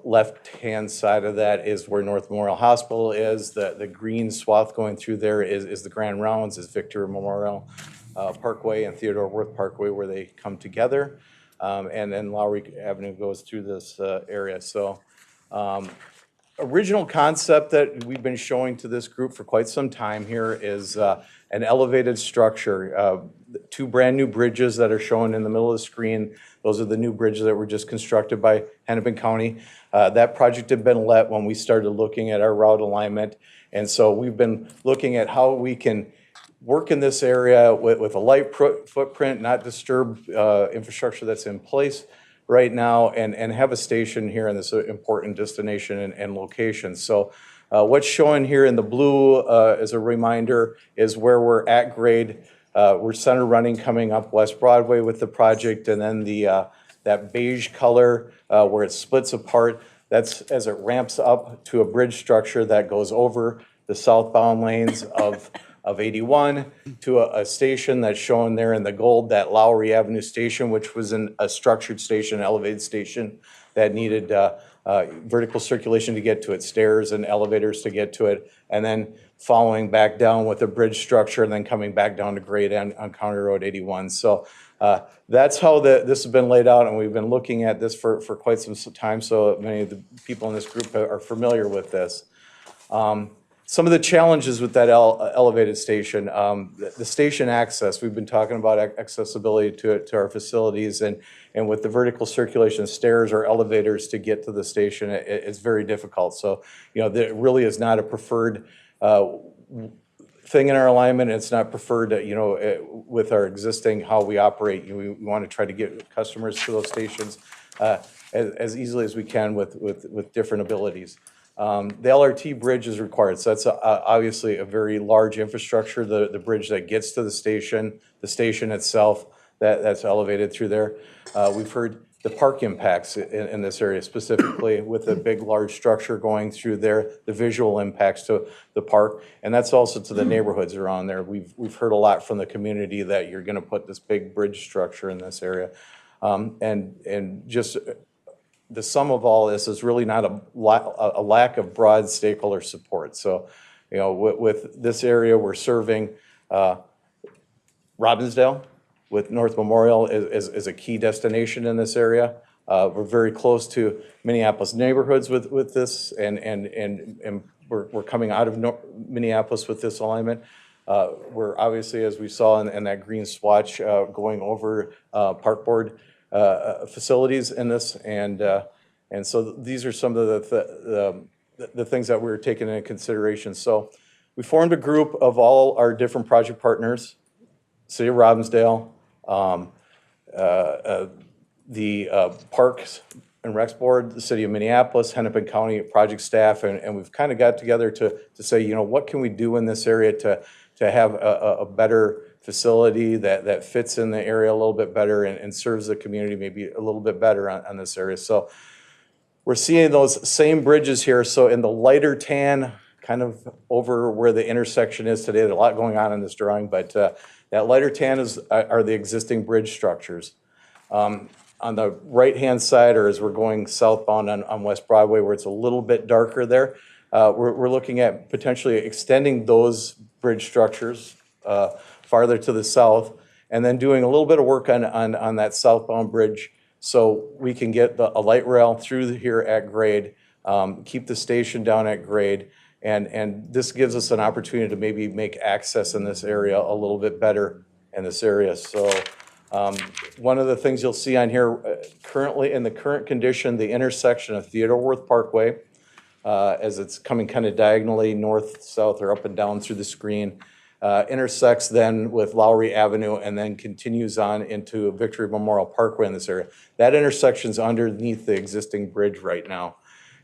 left-hand side of that is where North Memorial Hospital is. The green swath going through there is the Grand Rounds, is Victor Memorial Parkway and Theodore Wirth Parkway where they come together. And then Lowry Avenue goes through this area. So original concept that we've been showing to this group for quite some time here is an elevated structure. 2 brand new bridges that are shown in the middle of the screen. Those are the new bridges that were just constructed by Hennepin County. That project had been let when we started looking at our route alignment. And so we've been looking at how we can work in this area with a light footprint, not disturb infrastructure that's in place right now, and have a station here in this important destination and location. So what's shown here in the blue as a reminder is where we're at grade. We're center running coming up West Broadway with the project, and then that beige color where it splits apart, that's as it ramps up to a bridge structure that goes over the southbound lanes of 81 to a station that's shown there in the gold, that Lowry Avenue station, which was a structured station, an elevated station that needed vertical circulation to get to it, stairs and elevators to get to it, and then following back down with a bridge structure and then coming back down to grade on County Road 81. So That's how this has been laid out, and we've been looking at this for quite some time, so many of the people in this group are familiar with this. Some of the challenges with that elevated station, the station access, we've been talking about accessibility to our facilities, and with the vertical circulation stairs or elevators to get to the station, it's very difficult. So, there really is not a preferred thing in our alignment. It's not preferred, with our existing, how we operate. We want to try to get customers to those stations as easily as we can with different abilities. The LRT bridge is required, so that's obviously a very large infrastructure, the bridge that gets to the station itself, that's elevated through there. We've heard the park impacts in this area, specifically with a big, large structure going through there, the visual impacts to the park, and that's also to the neighborhoods around there. We've heard a lot from the community that you're gonna put this big bridge structure in this area. And just the sum of all this is really not a lack of broad stakeholder support. So, with this area, we're serving Robbinsdale, with North Memorial is a key destination in this area. We're very close to Minneapolis neighborhoods with this, and we're coming out of Minneapolis with this alignment. We're obviously, as we saw in that green swatch, going over park board facilities in this, and so these are some of the things that we're taking into consideration. So we formed a group of all our different project partners, City of Robbinsdale, the Parks and Recs Board, the City of Minneapolis, Hennepin County project staff, and we've kind of got together to say, what can we do in this area to have a better facility that fits in the area a little bit better and serves the community maybe a little bit better on this area. So we're seeing those same bridges here. So in the lighter tan, kind of over where the intersection is today, there's a lot going on in this drawing, but that lighter tan are the existing bridge structures. On the right-hand side, or as we're going southbound on West Broadway, where it's a little bit darker there, we're looking at potentially extending those bridge structures farther to the south, and then doing a little bit of work on that southbound bridge so we can get a light rail through here at grade, keep the station down at grade, and this gives us an opportunity to maybe make access in this area a little bit better in this area. So one of the things you'll see on here, currently in the current condition, the intersection of Theodore Worth Parkway, as it's coming kind of diagonally north, south, or up and down through the screen, intersects then with Lowry Avenue and then continues on into Victory Memorial Parkway in this area. That intersection's underneath the existing bridge right now.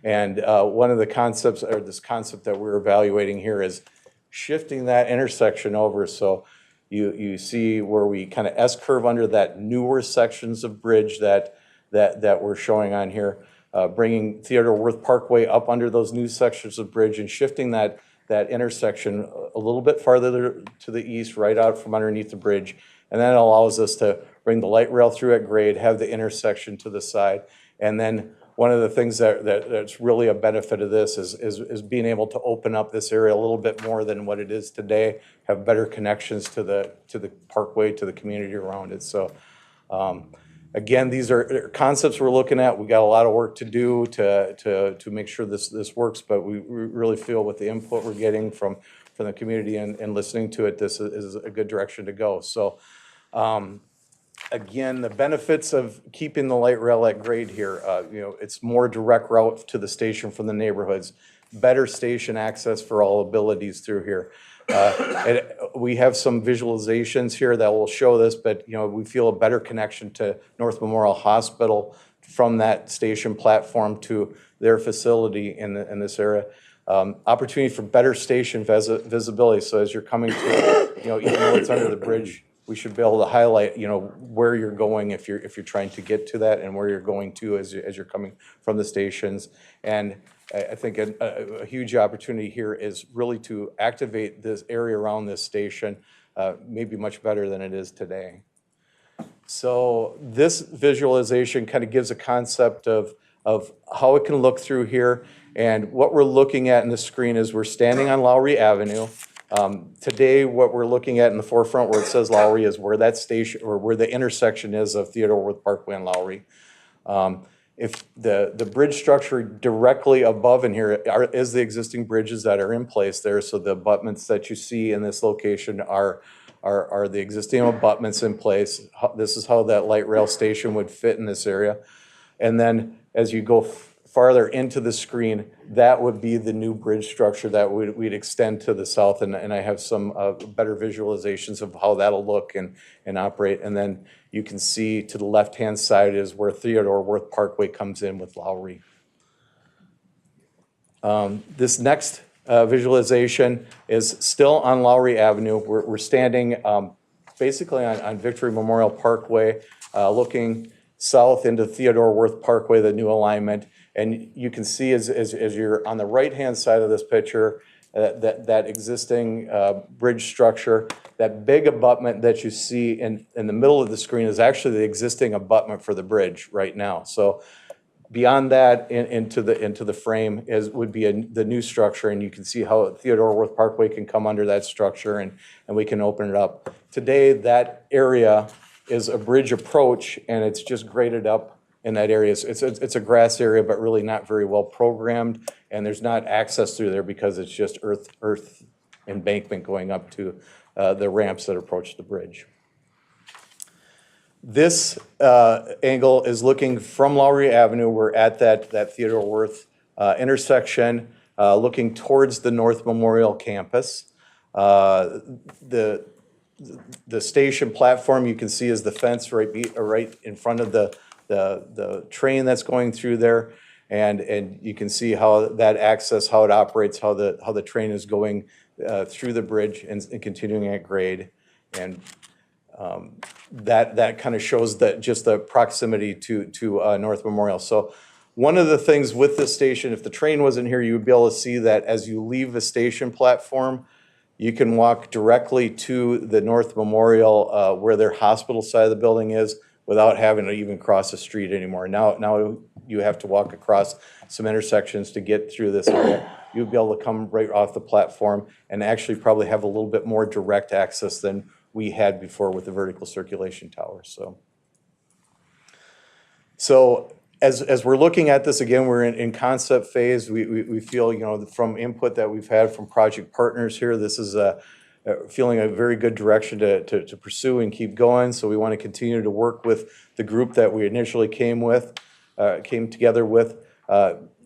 And one of the concepts, or this concept that we're evaluating here, is shifting that intersection over. So you see where we kind of S-curve under that newer sections of bridge that we're showing on here, bringing Theodore Worth Parkway up under those new sections of bridge and shifting that intersection a little bit farther to the east, right out from underneath the bridge. And that allows us to bring the light rail through at grade, have the intersection to the side. And then one of the things that's really a benefit of this is being able to open up this area a little bit more than what it is today, have better connections to the parkway, to the community around it. So again, these are concepts we're looking at. We got a lot of work to do to make sure this works, but we really feel with the input we're getting from the community and listening to it, this is a good direction to go. So again, the benefits of keeping the light rail at grade here, it's more direct route to the station from the neighborhoods, better station access for all abilities through here. We have some visualizations here that will show this, but we feel a better connection to North Memorial Hospital from that station platform to their facility in this area. Opportunity for better station visibility. So as you're coming to, even though it's under the bridge, we should be able to highlight, where you're going if you're trying to get to that, and where you're going to as you're coming from the stations. And I think a huge opportunity here is really to activate this area around this station, maybe much better than it is today. So this visualization kind of gives a concept of how it can look through here. And what we're looking at in the screen is we're standing on Lowry Avenue. Today, what we're looking at in the forefront where it says Lowry is where that station, or where the intersection is of Theodore Worth Parkway and Lowry. If the bridge structure directly above in here is the existing bridges that are in place there, so the abutments that you see in this location are the existing abutments in place. This is how that light rail station would fit in this area. And then as you go farther into the screen, that would be the new bridge structure that we'd extend to the south. And I have some better visualizations of how that'll look and operate. And then you can see to the left-hand side is where Theodore Worth Parkway comes in with Lowry. This next visualization is still on Lowry Avenue. We're standing basically on Victory Memorial Parkway, looking south into Theodore Worth Parkway, the new alignment. And you can see as you're on the right-hand side of this picture, that existing bridge structure, that big abutment that you see in the middle of the screen is actually the existing abutment for the bridge right now. So beyond that, into the frame would be the new structure, and you can see how Theodore Worth Parkway can come under that structure, and we can open it up. Today, that area is a bridge approach, and it's just graded up in that area. It's a grass area, but really not very well programmed, and there's not access through there because it's just earth embankment going up to the ramps that approach the bridge. This angle is looking from Lowry Avenue. We're at that Theodore Worth intersection, looking towards the North Memorial campus. The station platform you can see is the fence right in front of the train that's going through there, and you can see how that access, how it operates, how the train is going through the bridge and continuing at grade, and that kind of shows that just the proximity to North Memorial. So one of the things with this station, if the train wasn't here, you would be able to see that as you leave the station platform, you can walk directly to the North Memorial where their hospital side of the building is without having to even cross the street anymore. Now you have to walk across some intersections to get through this area. You'll be able to come right off the platform and actually probably have a little bit more direct access than we had before with the vertical circulation tower. So as we're looking at this again, we're in concept phase. We feel, from input that we've had from project partners here, this is feeling a very good direction to pursue and keep going. So we want to continue to work with the group that we initially came together with,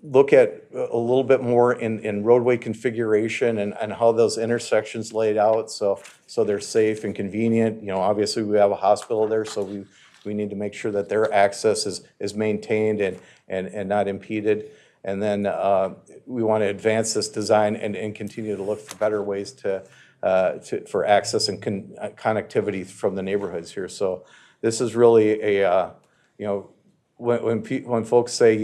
look at a little bit more in roadway configuration and how those intersections laid out so they're safe and convenient. Obviously we have a hospital there, so we need to make sure that their access is maintained and not impeded. And then we want to advance this design and continue to look for better ways for access and connectivity from the neighborhoods here. So this is really when folks say,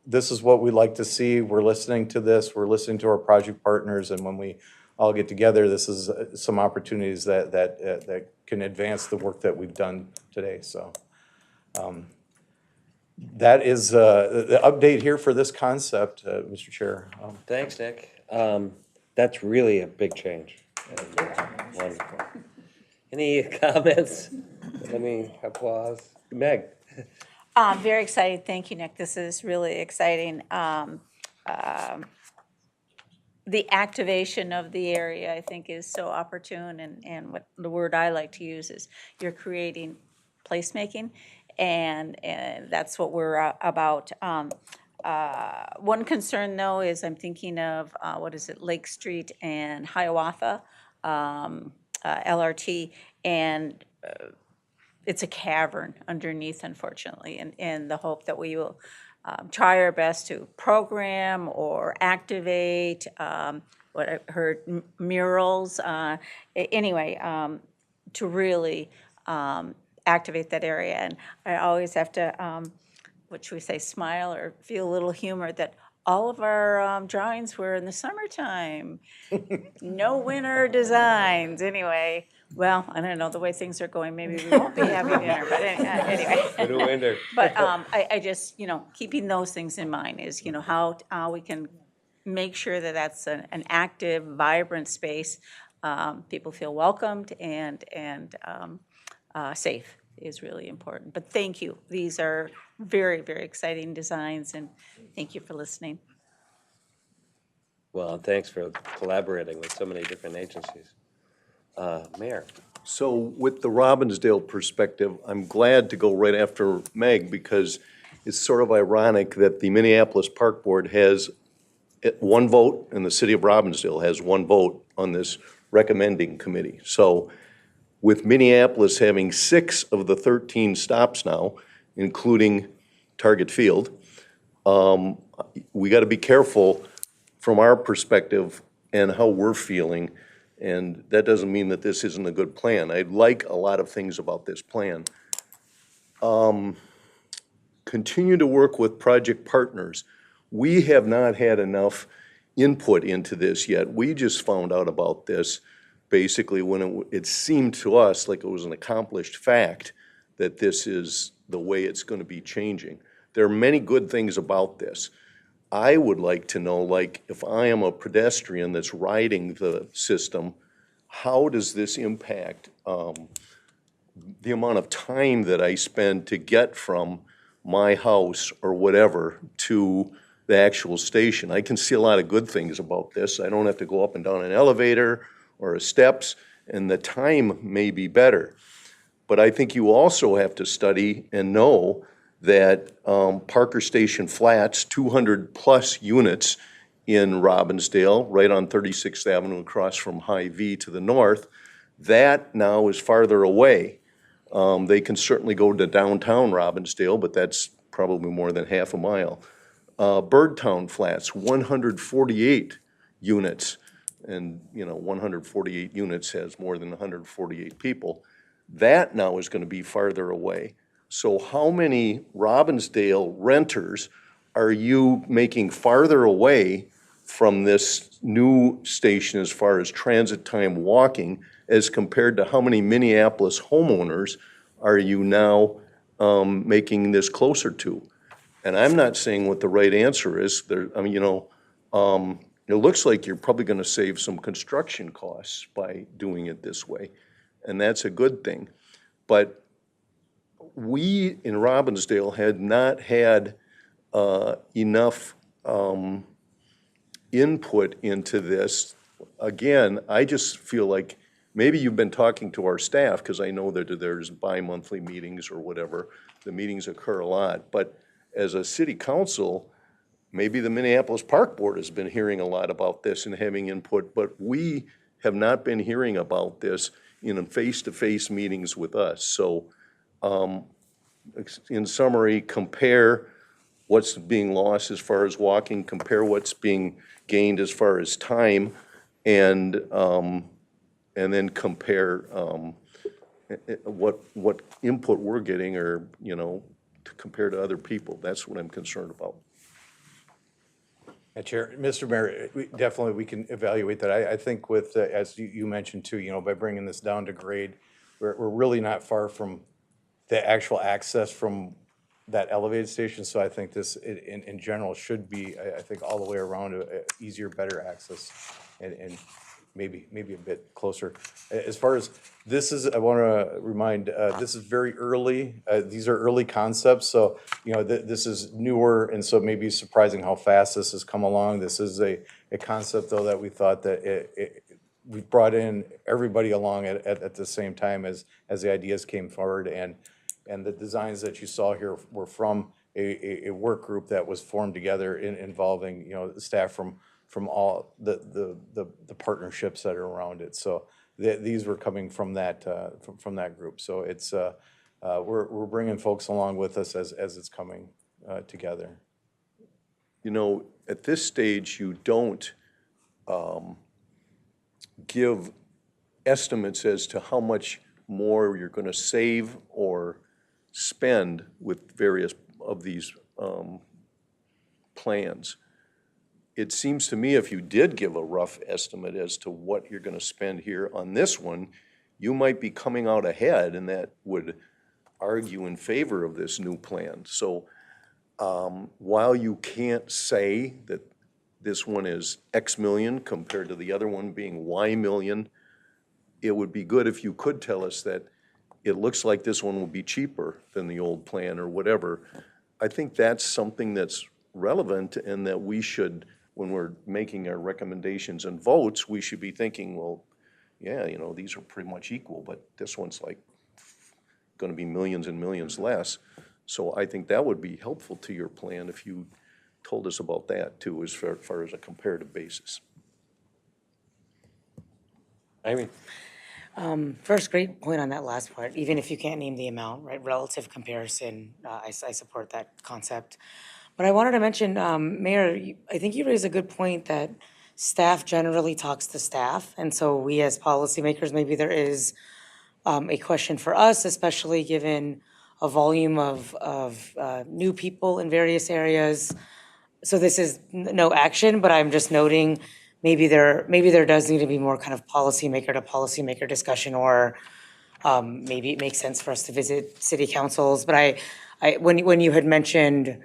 this is what we'd like to see, we're listening to this, we're listening to our project partners, and when we all get together, this is some opportunities that can advance the work that we've done today. So that is the update here for this concept, Mr. Chair. Thanks, Nick. That's really a big change. Wonderful. Any comments? Any applause? Meg? Very excited. Thank you, Nick. This is really exciting. The activation of the area, I think, is so opportune, and what the word I like to use is you're creating placemaking, and that's what we're about. One concern, though, is I'm thinking of, Lake Street and Hiawatha, LRT, and it's a cavern underneath, unfortunately, and the hope that we will try our best to program or activate what I heard, murals, to really activate that area. And I always have to, smile or feel a little humor that all of our drawings were in the summertime. No winter designs. Anyway, well, I don't know, the way things are going, maybe we won't be having winter, but anyway. No winter. But I just, keeping those things in mind is, how we can, make sure that that's an active, vibrant space. People feel welcomed and safe is really important. But thank you. These are very, very exciting designs, and thank you for listening. Well, thanks for collaborating with so many different agencies. Mayor? So with the Robbinsdale perspective, I'm glad to go right after Meg because it's sort of ironic that the Minneapolis Park Board has one vote and the city of Robbinsdale has one vote on this recommending committee. So with Minneapolis having 6 of the 13 stops now, including Target Field, we got to be careful from our perspective and how we're feeling. And that doesn't mean that this isn't a good plan. I like a lot of things about this plan. Continue to work with project partners. We have not had enough input into this yet. We just found out about this basically when it seemed to us like it was an accomplished fact that this is the way it's going to be changing. There are many good things about this. I would like to know, like, if I am a pedestrian that's riding the system, how does this impact the amount of time that I spend to get from my house or whatever to the actual station? I can see a lot of good things about this. I don't have to go up and down an elevator or steps, and the time may be better. But I think you also have to study and know that Parker Station Flats, 200-plus units in Robbinsdale, right on 36th Avenue across from Hy-Vee to the north, that now is farther away. They can certainly go to downtown Robbinsdale, but that's probably more than half a mile. Birdtown Flats, 148 units, and 148 units has more than 148 people. That now is going to be farther away. So how many Robbinsdale renters are you making farther away from this new station as far as transit time walking as compared to how many Minneapolis homeowners are you now making this closer to? And I'm not saying what the right answer is. It looks like you're probably going to save some construction costs by doing it this way, and that's a good thing. But we in Robbinsdale had not had enough input into this. Again, I just feel like maybe you've been talking to our staff, because I know that there's bi-monthly meetings or whatever. The meetings occur a lot. But as a city council, maybe the Minneapolis Park Board has been hearing a lot about this and having input, but we have not been hearing about this in face-to-face meetings with us. So in summary, compare what's being lost as far as walking, compare what's being gained as far as time, and then compare what input we're getting, or to compare to other people. That's what I'm concerned about. Chair, Mr. Mayor, we can evaluate that. I think with, as you mentioned too, by bringing this down to grade, we're really not far from the actual access from that elevated station. So I think this, in general, should be, I think, all the way around easier, better access, and maybe a bit closer. As far as this is, I want to remind, this is very early. These are early concepts, so this is newer, and so maybe surprising how fast this has come along. This is a concept, though, that we thought that we brought in everybody along at the same time as the ideas came forward, and the designs that you saw here were from a work group that was formed together involving staff from all the partnerships that are around it. So these were coming from that group. So it's we're bringing folks along with us as it's coming together. At this stage, you don't give estimates as to how much more you're going to save or spend with various of these plans. It seems to me if you did give a rough estimate as to what you're going to spend here on this one, you might be coming out ahead, and that would argue in favor of this new plan. So while you can't say that this one is X million compared to the other one being Y million, it would be good if you could tell us that it looks like this one will be cheaper than the old plan or whatever. I think that's something that's relevant and that we should, when we're making our recommendations and votes, we should be thinking, well, yeah, you know, these are pretty much equal, but this one's like gonna be millions and millions less. So I think that would be helpful to your plan if you told us about that too, as far as a comparative basis. I mean, First, great point on that last part. Even if you can't name the amount, right, relative comparison, I support that concept. But I wanted to mention, Mayor, I think you raised a good point that staff generally talks to staff. And so we as policymakers, maybe there is a question for us, especially given a volume of new people in various areas. So this is no action, but I'm just noting maybe there does need to be more kind of policymaker to policymaker discussion, or maybe it makes sense for us to visit city councils. But when you had mentioned,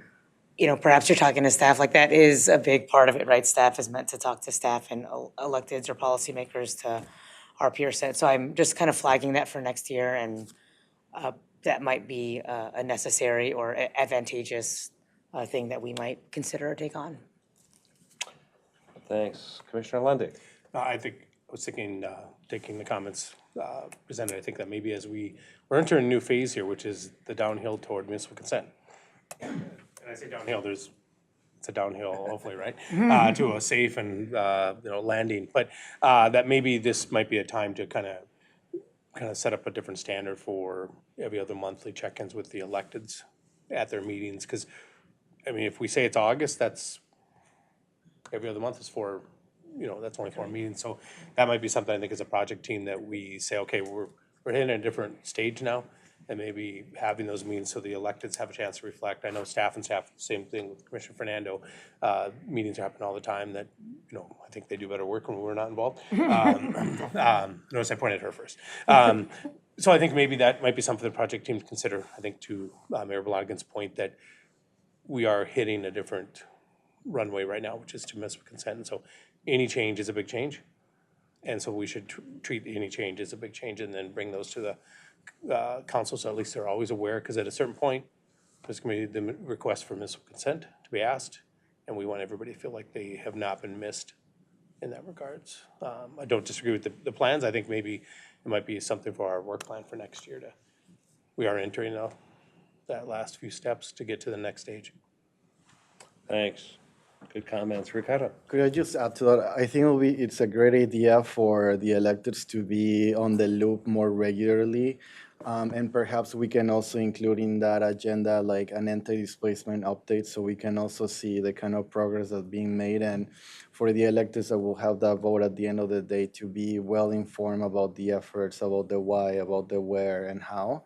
you know, perhaps you're talking to staff, like that is a big part of it, right? Staff is meant to talk to staff, and electeds or policymakers to our peer set. So I'm just kind of flagging that for next year, and that might be a necessary or advantageous thing that we might consider or take on. thanks. Commissioner Lundy. I was thinking, taking the comments presented, I think that maybe as we're entering a new phase here, which is the downhill toward municipal consent. And I say downhill, it's a downhill, hopefully, right? To a safe and, landing. But that maybe this might be a time to kind of set up a different standard for every other monthly check-ins with the electeds at their meetings. Because, I mean, if we say it's August, that's every other month is that's only 4 meetings. So that might be something I think as a project team that we say, okay, we're hitting a different stage now, and maybe having those meetings so the electeds have a chance to reflect. I know staff, same thing with Commissioner Fernando. Meetings are happening all the time that, I think they do better work when we're not involved. Notice I pointed at her first. So I think maybe that might be something the project team to consider. I think to Mayor Blonigan's point that we are hitting a different runway right now, which is to municipal consent. And so any change is a big change. And so we should treat any change as a big change and then bring those to the council, so at least they're always aware, because at a certain point, there's going to be the request for municipal consent to be asked, and we want everybody to feel like they have not been missed in that regards. I don't disagree with the plans. I think maybe it might be something for our work plan for next year we are entering that last few steps to get to the next stage. Thanks. Good comments. Ricardo? Could I just add to that? I think it's a great idea for the electeds to be on the loop more regularly. And perhaps we can also include in that agenda like an anti-displacement update, so we can also see the kind of progress that's being made. And for the electeds that will have that vote at the end of the day to be well informed about the efforts, about the why, about the where and how.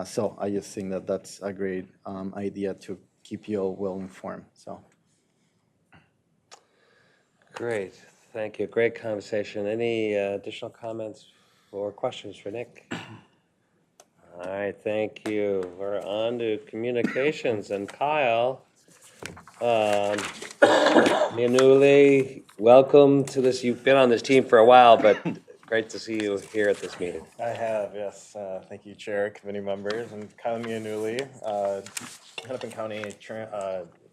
So I just think that that's a great idea to keep you all well informed. So. Great, thank you. Great conversation. Any additional comments or questions for Nick? All right, thank you. We're on to communications, and Kyle, Mianuli, welcome to this. You've been on this team for a while, but great to see you here at this meeting. I have, yes. Thank you, Chair, committee members, and Kyle Mianuli, Hennepin County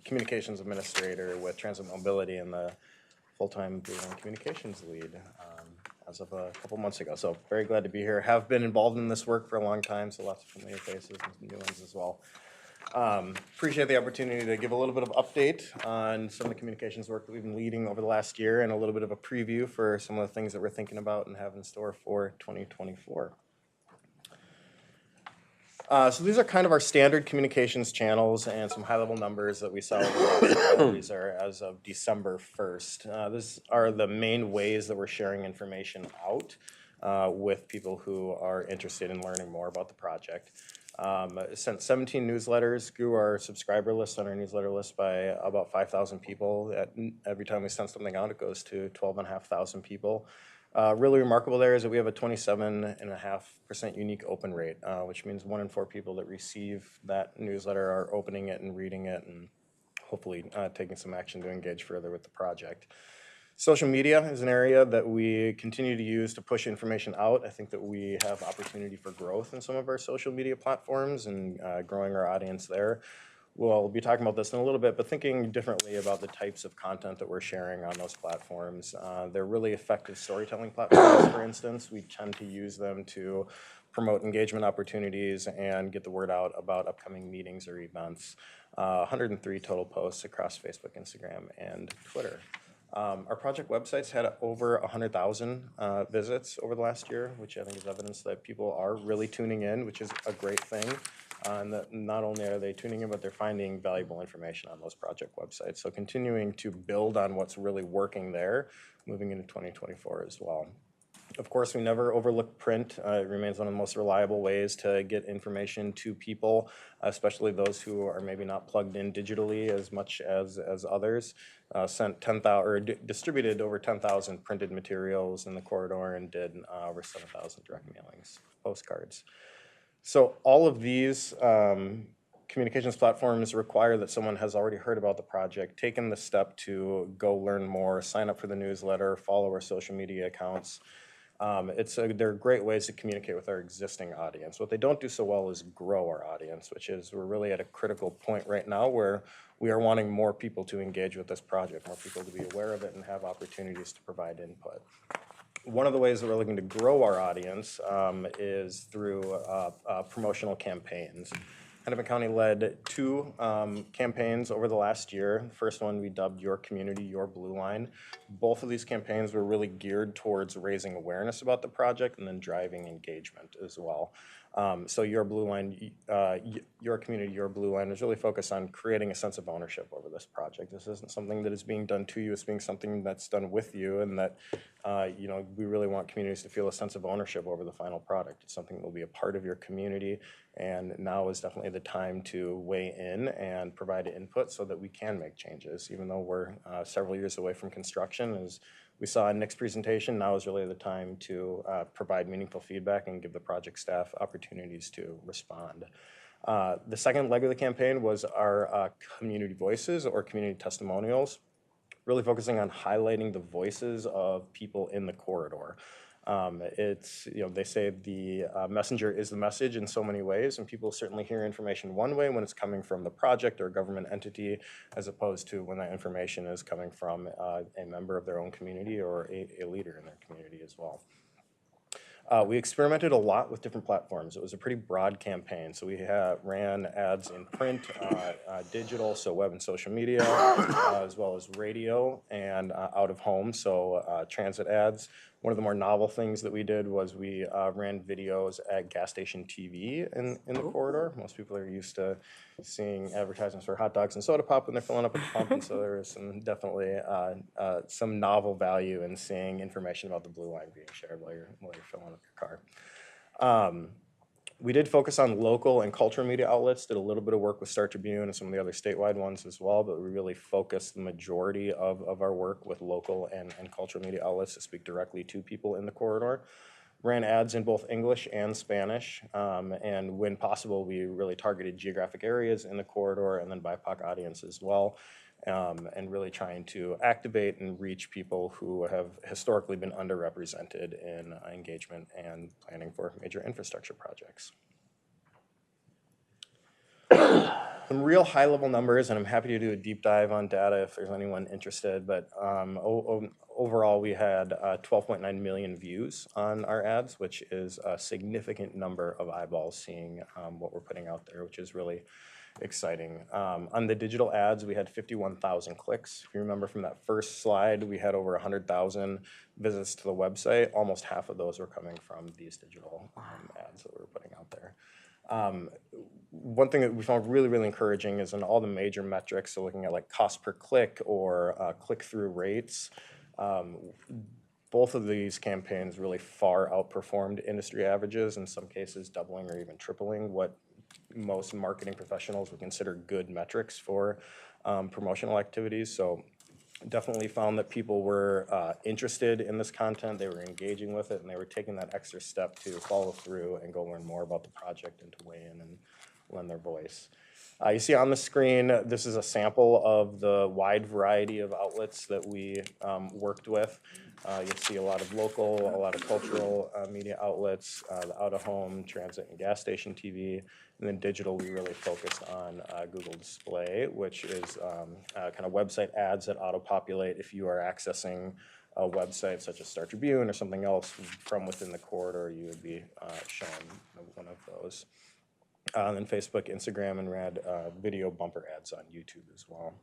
Communications Administrator with Transit Mobility and the full-time communications lead as of a couple months ago. So very glad to be here. Have been involved in this work for a long time, so lots of familiar faces and some new ones as well. Appreciate the opportunity to give a little bit of update on some of the communications work that we've been leading over the last year, and a little bit of a preview for some of the things that we're thinking about and have in store for 2024. So these are kind of our standard communications channels and some high-level numbers that we saw over the last while. These are as of December 1st. These are the main ways that we're sharing information out with people who are interested in learning more about the project. Sent 17 newsletters, grew our subscriber list on our newsletter list by about 5,000 people. Every time we send something out, it goes to 12,500 people. Really remarkable there is that we have a 27.5% unique open rate, which means 1 in 4 people that receive that newsletter are opening it and reading it and hopefully taking some action to engage further with the project. Social media is an area that we continue to use to push information out. I think that we have opportunity for growth in some of our social media platforms and growing our audience there. We'll be talking about this in a little bit, but thinking differently about the types of content that we're sharing on those platforms. They're really effective storytelling platforms, for instance. We tend to use them to promote engagement opportunities and get the word out about upcoming meetings or events. 103 total posts across Facebook, Instagram, and Twitter. Our project websites had over 100,000 visits over the last year, which I think is evidence that people are really tuning in, which is a great thing. And that not only are they tuning in, but they're finding valuable information on those project websites. So continuing to build on what's really working there, moving into 2024 as well. Of course, we never overlook print. It remains one of the most reliable ways to get information to people, especially those who are maybe not plugged in digitally as much as others. Sent 10,000 or distributed over 10,000 printed materials in the corridor and did over 7,000 direct mailings, postcards. So all of these communications platforms require that someone has already heard about the project, taken the step to go learn more, sign up for the newsletter, follow our social media accounts. They're great ways to communicate with our existing audience. What they don't do so well is grow our audience, which is we're really at a critical point right now where we are wanting more people to engage with this project, more people to be aware of it and have opportunities to provide input. One of the ways that we're looking to grow our audience is through promotional campaigns. Hennepin County led 2 campaigns over the last year. The first one we dubbed Your Community, Your Blue Line. Both of these campaigns were really geared towards raising awareness about the project and then driving engagement as well. So Your Blue Line, Your Community, Your Blue Line is really focused on creating a sense of ownership over this project. This isn't something that is being done to you, it's being something that's done with you, and that we really want communities to feel a sense of ownership over the final product. It's something that will be a part of your community, and now is definitely the time to weigh in and provide input so that we can make changes, even though we're several years away from construction. As we saw in Nick's presentation, now is really the time to provide meaningful feedback and give the project staff opportunities to respond. The second leg of the campaign was our community voices or community testimonials, really focusing on highlighting the voices of people in the corridor. They say the messenger is the message in so many ways, and people certainly hear information one way when it's coming from the project or a government entity, as opposed to when that information is coming from a member of their own community or a leader in their community as well. We experimented a lot with different platforms. It was a pretty broad campaign. So we ran ads in print, digital, so web and social media, as well as radio and out of home, so transit ads. One of the more novel things that we did was we ran videos at gas station TV in the corridor. Most people are used to seeing advertisements for hot dogs and soda pop when they're filling up at the pump, and so there is definitely some novel value in seeing information about the Blue Line being shared while you're filling up your car. We did focus on local and cultural media outlets, did a little bit of work with Star Tribune and some of the other statewide ones as well, but we really focused the majority of our work with local and cultural media outlets to speak directly to people in the corridor. Ran ads in both English and Spanish, and when possible, we really targeted geographic areas in the corridor and then BIPOC audience as well, and really trying to activate and reach people who have historically been underrepresented in engagement and planning for major infrastructure projects. Some real high-level numbers, and I'm happy to do a deep dive on data if there's anyone interested, but overall we had 12.9 million views on our ads, which is a significant number of eyeballs seeing what we're putting out there, which is really exciting. On the digital ads, we had 51,000 clicks. If you remember from that first slide, we had over 100,000 visits to the website. Almost half of those were coming from these digital ads that we were putting out there. One thing that we found really, really encouraging is in all the major metrics, so looking at like cost per click or click-through rates, both of these campaigns really far outperformed industry averages, in some cases doubling or even tripling what most marketing professionals would consider good metrics for promotional activities. So definitely found that people were interested in this content, they were engaging with it, and they were taking that extra step to follow through and go learn more about the project and to weigh in and lend their voice. You see on the screen, this is a sample of the wide variety of outlets that we worked with. You'll see a lot of local, a lot of cultural media outlets, the out-of-home, transit and gas station TV, and then digital, we really focused on Google Display, which is kind of website ads that auto-populate if you are accessing a website such as Star Tribune or something else from within the corridor, you would be shown one of those. And then Facebook, Instagram, and ran video bumper ads on YouTube as well.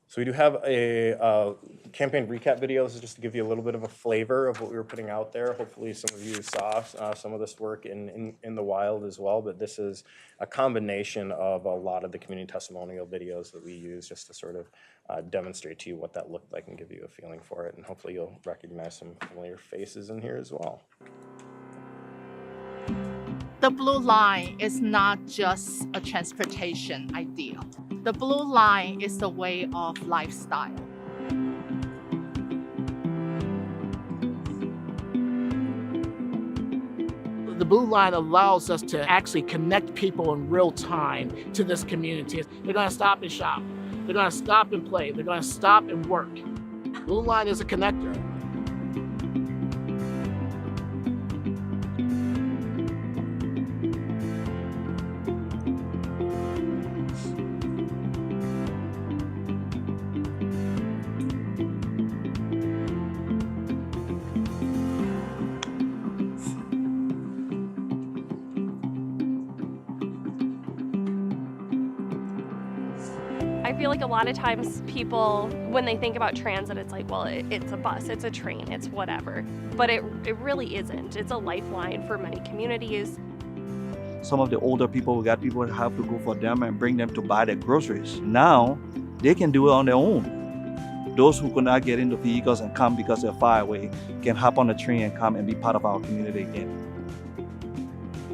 So we do have a campaign recap video. This is just to give you a little bit of a flavor of what we were putting out there. Hopefully some of you saw some of this work in the wild as well, but this is a combination of a lot of the community testimonial videos that we use just to sort of demonstrate to you what that looked like and give you a feeling for it. And hopefully you'll recognize some familiar faces in here as well. The blue line is not just a transportation ideal. The blue line is a way of lifestyle. The blue line allows us to actually connect people in real time to this community. They're gonna stop and shop. They're gonna stop and play. They're gonna stop and work. Blue line is a connector. I feel like a lot of times people, when they think about transit, it's like, well, it's a bus, it's a train, it's whatever. But it really isn't. It's a lifeline for many communities. Some of the older people, we got people that have to go for them and bring them to buy their groceries. Now, they can do it on their own. Those who could not get into vehicles and come because they're far away can hop on the train and come and be part of our community again.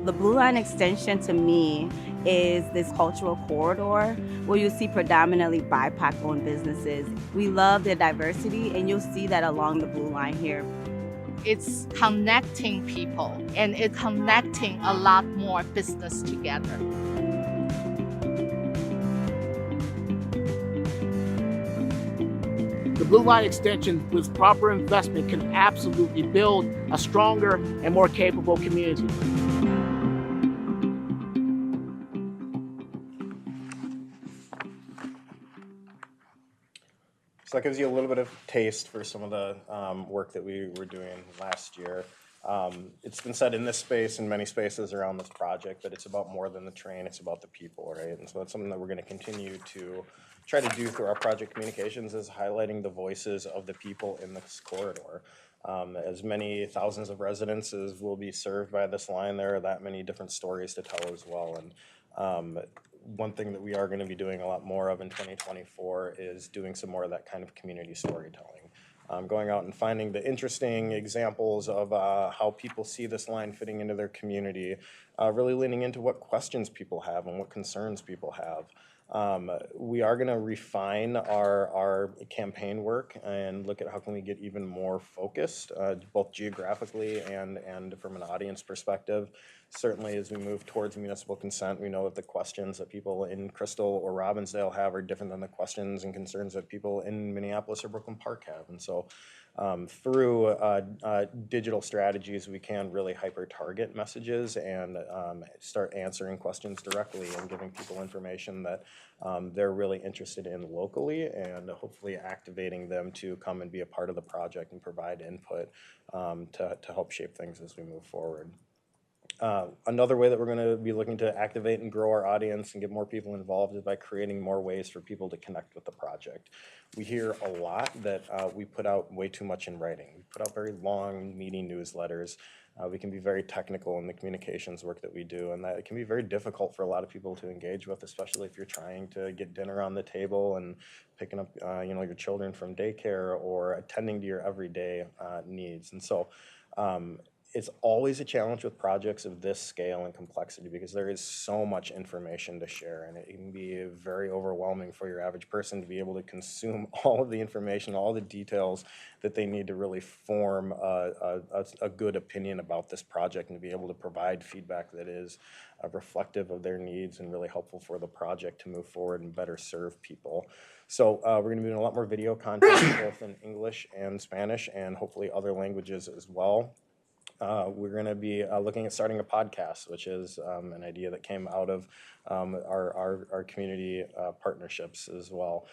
The Blue Line extension to me is this cultural corridor where you see predominantly BIPOC-owned businesses. We love the diversity, and you'll see that along the Blue Line here. It's connecting people, and it's connecting a lot more business together. The Blue Line extension, with proper investment, can absolutely build a stronger and more capable community. So that gives you a little bit of taste for some of the work that we were doing last year. It's been said in this space and many spaces around this project that it's about more than the train, it's about the people, right? And so that's something that we're going to continue to try to do through our project communications, is highlighting the voices of the people in this corridor. As many thousands of residents as will be served by this line, there are that many different stories to tell as well. And one thing that we are going to be doing a lot more of in 2024 is doing some more of that kind of community storytelling. Going out and finding the interesting examples of how people see this line fitting into their community, really leaning into what questions people have and what concerns people have. We are going to refine our campaign work and look at how can we get even more focused, both geographically and from an audience perspective. Certainly, as we move towards municipal consent, we know that the questions that people in Crystal or Robbinsdale have are different than the questions and concerns that people in Minneapolis or Brooklyn Park have. And so through digital strategies, we can really hyper-target messages and start answering questions directly and giving people information that they're really interested in locally, and hopefully activating them to come and be a part of the project and provide input to help shape things as we move forward. Another way that we're going to be looking to activate and grow our audience and get more people involved is by creating more ways for people to connect with the project. We hear a lot that we put out way too much in writing. We put out very long meeting newsletters. We can be very technical in the communications work that we do, and that it can be very difficult for a lot of people to engage with, especially if you're trying to get dinner on the table and picking up your children from daycare or attending to your everyday needs. And so It's always a challenge with projects of this scale and complexity because there is so much information to share, and it can be very overwhelming for your average person to be able to consume all of the information, all the details that they need to really form a good opinion about this project and to be able to provide feedback that is reflective of their needs and really helpful for the project to move forward and better serve people. So we're going to be doing a lot more video content, both in English and Spanish, and hopefully other languages as well. We're going to be looking at starting a podcast, which is an idea that came out of our community partnerships as well.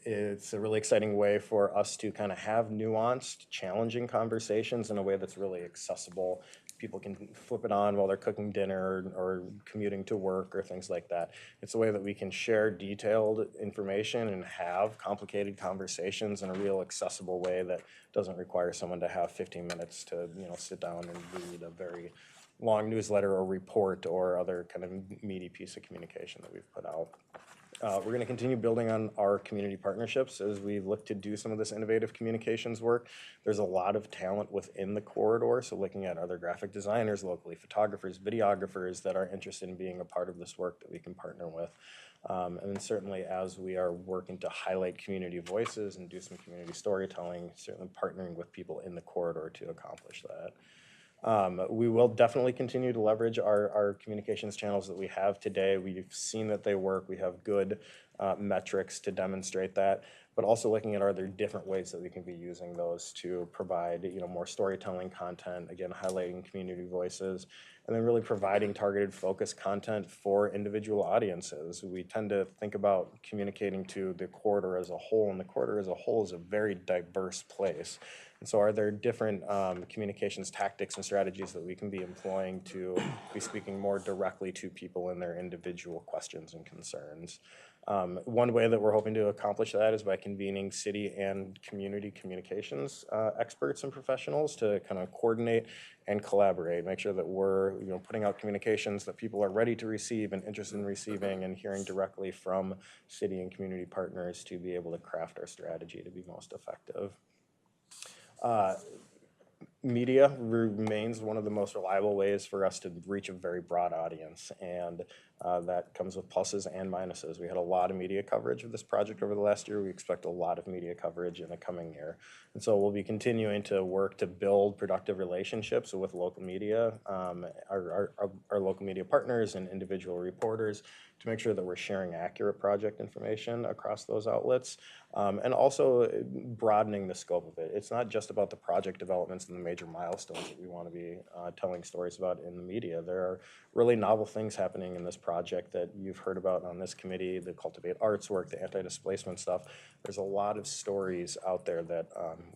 It's a really exciting way for us to kind of have nuanced, challenging conversations in a way that's really accessible. People can flip it on while they're cooking dinner or commuting to work or things like that. It's a way that we can share detailed information and have complicated conversations in a real accessible way that doesn't require someone to have 15 minutes to, sit down and read a very long newsletter or report or other kind of meaty piece of communication that we've put out. We're going to continue building on our community partnerships as we look to do some of this innovative communications work. There's a lot of talent within the corridor, so looking at other graphic designers locally, photographers, videographers that are interested in being a part of this work that we can partner with. And then certainly as we are working to highlight community voices and do some community storytelling, certainly partnering with people in the corridor to accomplish that. We will definitely continue to leverage our communications channels that we have today. We've seen that they work. We have good metrics to demonstrate that, but also looking at are there different ways that we can be using those to provide more storytelling content, again, highlighting community voices, and then really providing targeted focus content for individual audiences. We tend to think about communicating to the corridor as a whole, and the corridor as a whole is a very diverse place. And so are there different communications tactics and strategies that we can be employing to be speaking more directly to people in their individual questions and concerns? One way that we're hoping to accomplish that is by convening city and community communications experts and professionals to kind of coordinate and collaborate, make sure that we're putting out communications that people are ready to receive and interested in receiving and hearing directly from city and community partners to be able to craft our strategy to be most effective. Media remains one of the most reliable ways for us to reach a very broad audience, and that comes with pluses and minuses. We had a lot of media coverage of this project over the last year. We expect a lot of media coverage in the coming year. And so we'll be continuing to work to build productive relationships with local media, our local media partners and individual reporters to make sure that we're sharing accurate project information across those outlets, and also broadening the scope of it. It's not just about the project developments and the major milestones that we want to be telling stories about in the media. There are really novel things happening in this project that you've heard about on this committee, the Cultivate Arts work, the Anti-Displacement stuff. There's a lot of stories out there that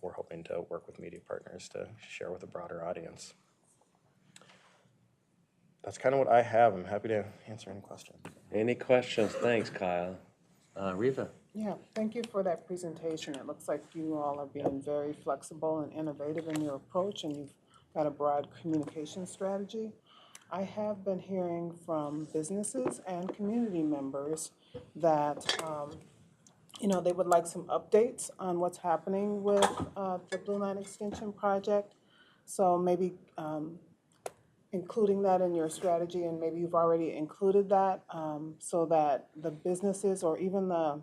we're hoping to work with media partners to share with a broader audience. That's kind of what I have. I'm happy to answer any questions. Any questions? Thanks, Kyle. Riva? Yeah, thank you for that presentation. It looks like you all are being very flexible and innovative in your approach, and you've got a broad communication strategy. I have been hearing from businesses and community members that they would like some updates on what's happening with the Blue Line Extension project. So maybe including that in your strategy, and maybe you've already included that so that the businesses or even the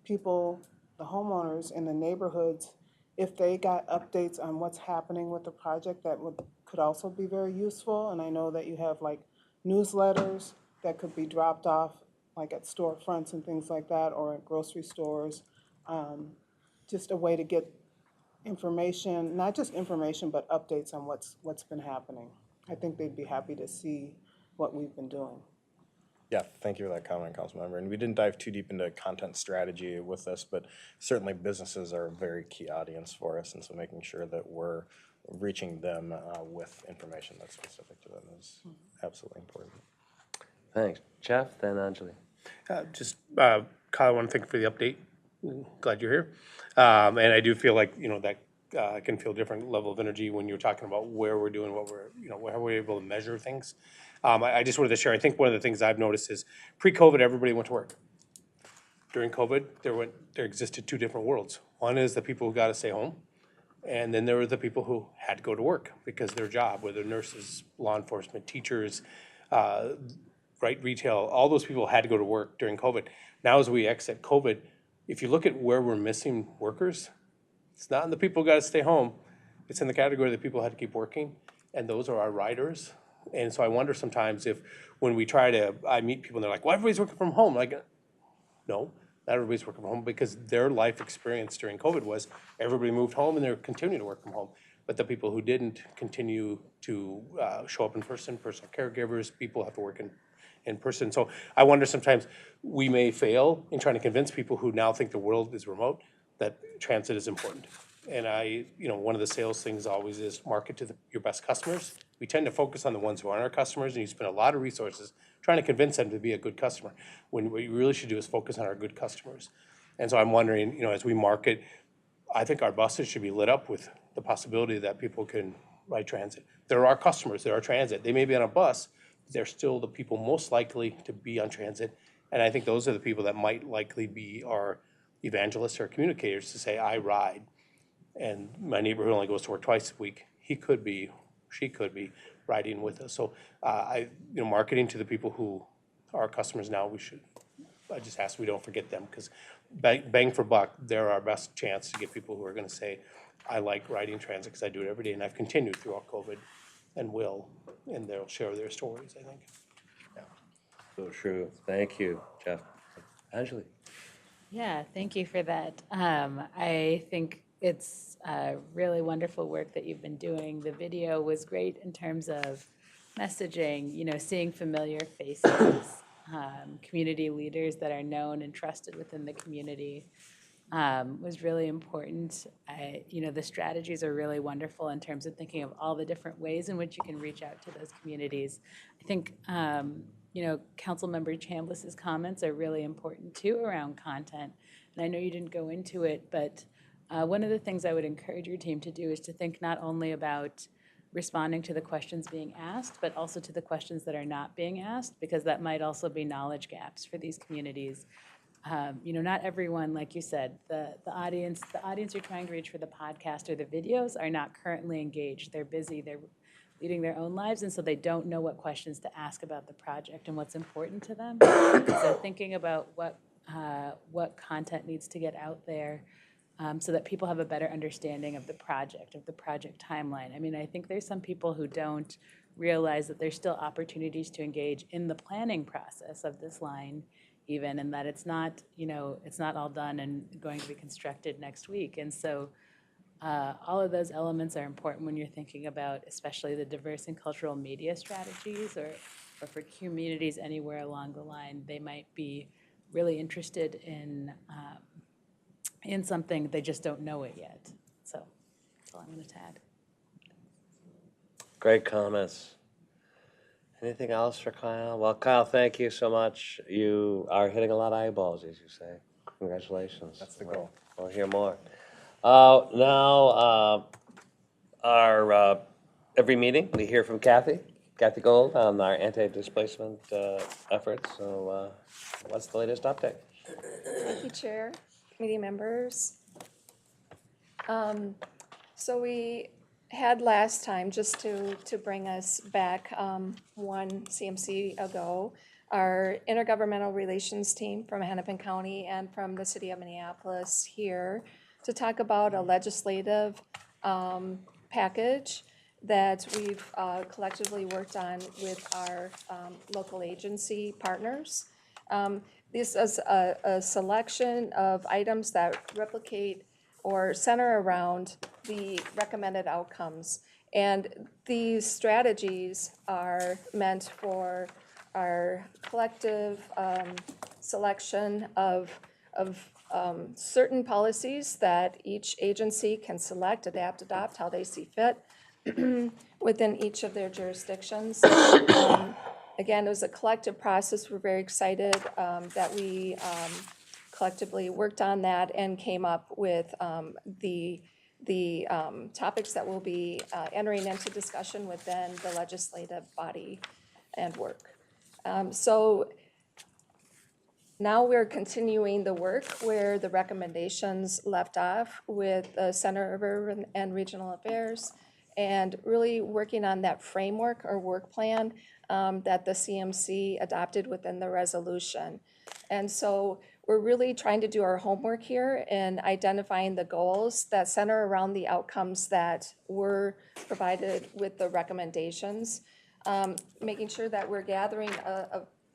people, the homeowners in the neighborhoods, if they got updates on what's happening with the project, that could also be very useful. And I know that you have like newsletters that could be dropped off like at storefronts and things like that, or at grocery stores. Just a way to get information, not just information, but updates on what's been happening. I think they'd be happy to see what we've been doing. Yeah, thank you for that comment, Councilmember. And we didn't dive too deep into content strategy with this, but certainly businesses are a very key audience for us, and so making sure that we're reaching them with information that's specific to them is absolutely important. Thanks. Jeff, then Anjali. Kyle, I want to thank you for the update. Glad you're here. And I do feel like, that I can feel a different level of energy when you're talking about where we're doing what we're, how we're able to measure things. I just wanted to share, I think one of the things I've noticed is pre-COVID, everybody went to work. During COVID, there existed two different worlds. One is the people who got to stay home, And then there were the people who had to go to work because their job, whether nurses, law enforcement, teachers, right, retail, all those people had to go to work during COVID. Now as we exit COVID, if you look at where we're missing workers, it's not in the people who got to stay home. It's in the category that people had to keep working, and those are our riders. And so I wonder sometimes if when we I meet people and they're like, well, everybody's working from home. Like, no, not everybody's working from home because their life experience during COVID was everybody moved home and they're continuing to work from home. But the people who didn't continue to show up in person, personal caregivers, people have to work in person. So I wonder sometimes we may fail in trying to convince people who now think the world is remote that transit is important. And one of the sales things always is market to your best customers. We tend to focus on the ones who aren't our customers, and you spend a lot of resources trying to convince them to be a good customer, when what you really should do is focus on our good customers. And so I'm wondering, as we market, I think our buses should be lit up with the possibility that people can ride transit. There are customers, there are transit. They may be on a bus, but they're still the people most likely to be on transit. And I think those are the people that might likely be our evangelists or communicators to say, I ride. And my neighbor who only goes to work twice a week, she could be riding with us. So marketing to the people who are customers now, I just ask we don't forget them, because bang for buck, they're our best chance to get people who are going to say, I like riding transit because I do it every day, and I've continued throughout COVID and will, and they'll share their stories, I think. So true. Thank you, Jeff. Angeli. Yeah, thank you for that. I think it's really wonderful work that you've been doing. The video was great in terms of messaging, seeing familiar faces, community leaders that are known and trusted within the community was really important. The strategies are really wonderful in terms of thinking of all the different ways in which you can reach out to those communities. I think Councilmember Chambliss's comments are really important too around content. And I know you didn't go into it, but one of the things I would encourage your team to do is to think not only about responding to the questions being asked, but also to the questions that are not being asked, because that might also be knowledge gaps for these communities. Not everyone, like you said, the audience you're trying to reach for the podcast or the videos are not currently engaged. They're busy, they're leading their own lives, and so they don't know what questions to ask about the project and what's important to them. So thinking about what content needs to get out there so that people have a better understanding of the project timeline. I mean, I think there's some people who don't realize that there's still opportunities to engage in the planning process of this line even, and that it's not all done and going to be constructed next week. And so all of those elements are important when you're thinking about especially the diverse and cultural media strategies or for communities anywhere along the line. They might be really interested in something, they just don't know it yet. So that's all I'm going to add. Great comments. Anything else for Kyle? Well, Kyle, thank you so much. You are hitting a lot of eyeballs, as you say. Congratulations. That's the goal. We'll hear more. Now, our every meeting, we hear from Kathy Gold on our anti-displacement efforts. So what's the latest update? Thank you, Chair, committee members. So we had last time, just to bring us back one CMC ago, our intergovernmental relations team from Hennepin County and from the city of Minneapolis here to talk about a legislative package that we've collectively worked on with our local agency partners. This is a selection of items that replicate or center around the recommended outcomes. And these strategies are meant for our collective selection of certain policies that each agency can select, adapt, adopt how they see fit within each of their jurisdictions. Again, it was a collective process. We're very excited that we collectively worked on that and came up with the topics that will be entering into discussion within the legislative body and work. So Now we're continuing the work where the recommendations left off with the Center of Urban and Regional Affairs, and really working on that framework or work plan that the CMC adopted within the resolution. And so we're really trying to do our homework here in identifying the goals that center around the outcomes that were provided with the recommendations, making sure that we're gathering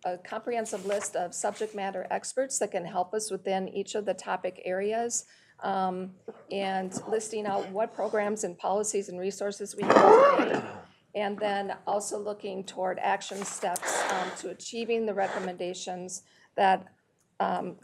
a comprehensive list of subject matter experts that can help us within each of the topic areas, and listing out what programs and policies and resources we have today. And then also looking toward action steps to achieving the recommendations that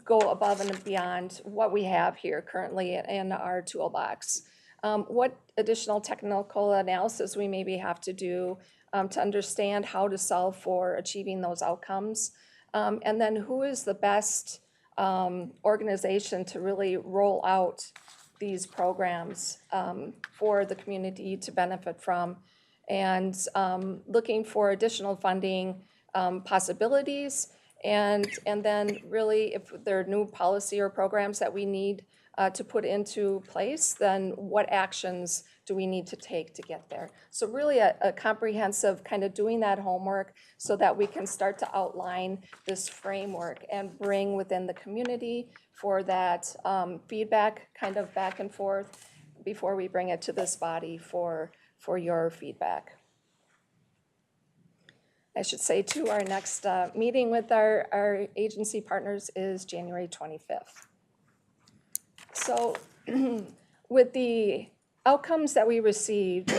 go above and beyond what we have here currently in our toolbox. What additional technical analysis we maybe have to do to understand how to solve for achieving those outcomes. And then who is the best organization to really roll out these programs for the community to benefit from, and looking for additional funding possibilities, and then really if there are new policy or programs that we need to put into place, then what actions do we need to take to get there? So really a comprehensive kind of doing that homework so that we can start to outline this framework and bring within the community for that feedback kind of back and forth before we bring it to this body for your feedback. I should say too, our next meeting with our agency partners is January 25th. So with the outcomes that we received,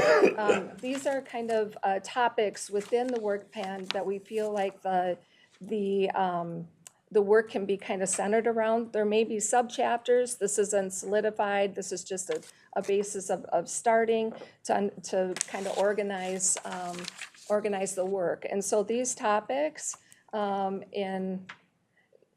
these are kind of topics within the work plan that we feel like the work can be kind of centered around. There may be sub-chapters. This isn't solidified. This is just a basis of starting to kind of organize the work. And so these topics, in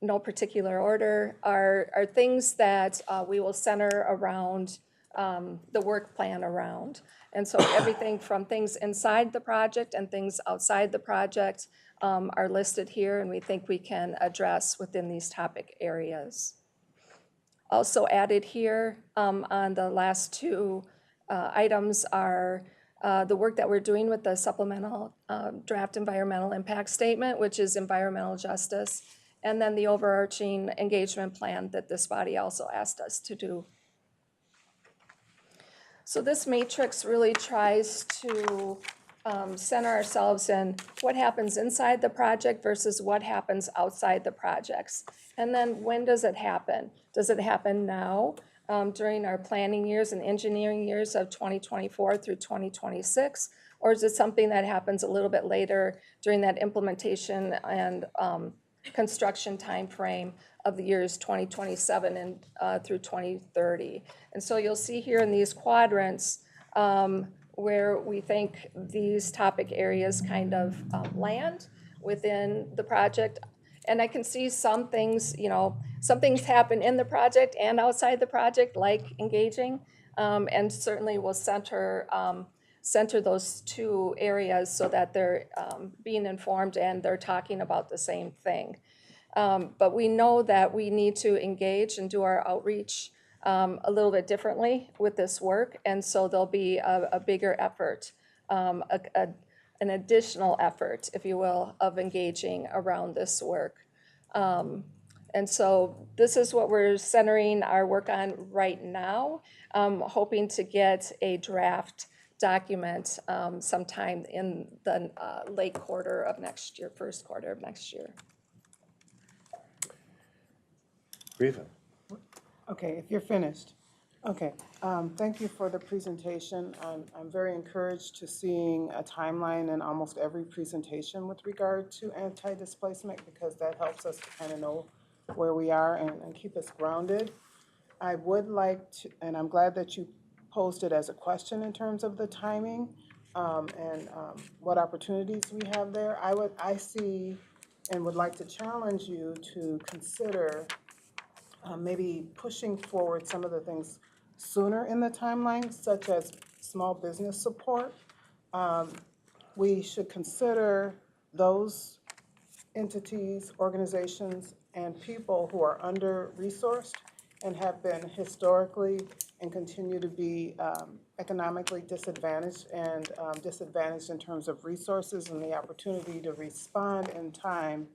no particular order, are things that we will center around the work plan around. And so everything from things inside the project and things outside the project are listed here, and we think we can address within these topic areas. Also added here on the last two items are the work that we're doing with the supplemental draft environmental impact statement, which is environmental justice, and then the overarching engagement plan that this body also asked us to do. So this matrix really tries to center ourselves in what happens inside the project versus what happens outside the projects. And then when does it happen? Does it happen now during our planning years and engineering years of 2024 through 2026? Or is it something that happens a little bit later during that implementation and construction timeframe of the years 2027 and through 2030? And so you'll see here in these quadrants where we think these topic areas kind of land within the project. And I can see some things, some things happen in the project and outside the project, like engaging, and certainly we'll center those two areas so that they're being informed and they're talking about the same thing. But we know that we need to engage and do our outreach a little bit differently with this work, and so there'll be a bigger effort, an additional effort, if you will, of engaging around this work. And so this is what we're centering our work on right now, hoping to get a draft document sometime in the late quarter of next year, first quarter of next year. Riva. Okay, if you're finished. Okay, thank you for the presentation. I'm very encouraged to seeing a timeline in almost every presentation with regard to anti-displacement, because that helps us to kind of know where we are and keep us grounded. I would like to, and I'm glad that you posed it as a question in terms of the timing and what opportunities we have there. I see and would like to challenge you to consider maybe pushing forward some of the things sooner in the timeline, such as small business support. We should consider those entities, organizations, and people who are under-resourced and have been historically and continue to be economically disadvantaged and disadvantaged in terms of resources and the opportunity to respond in time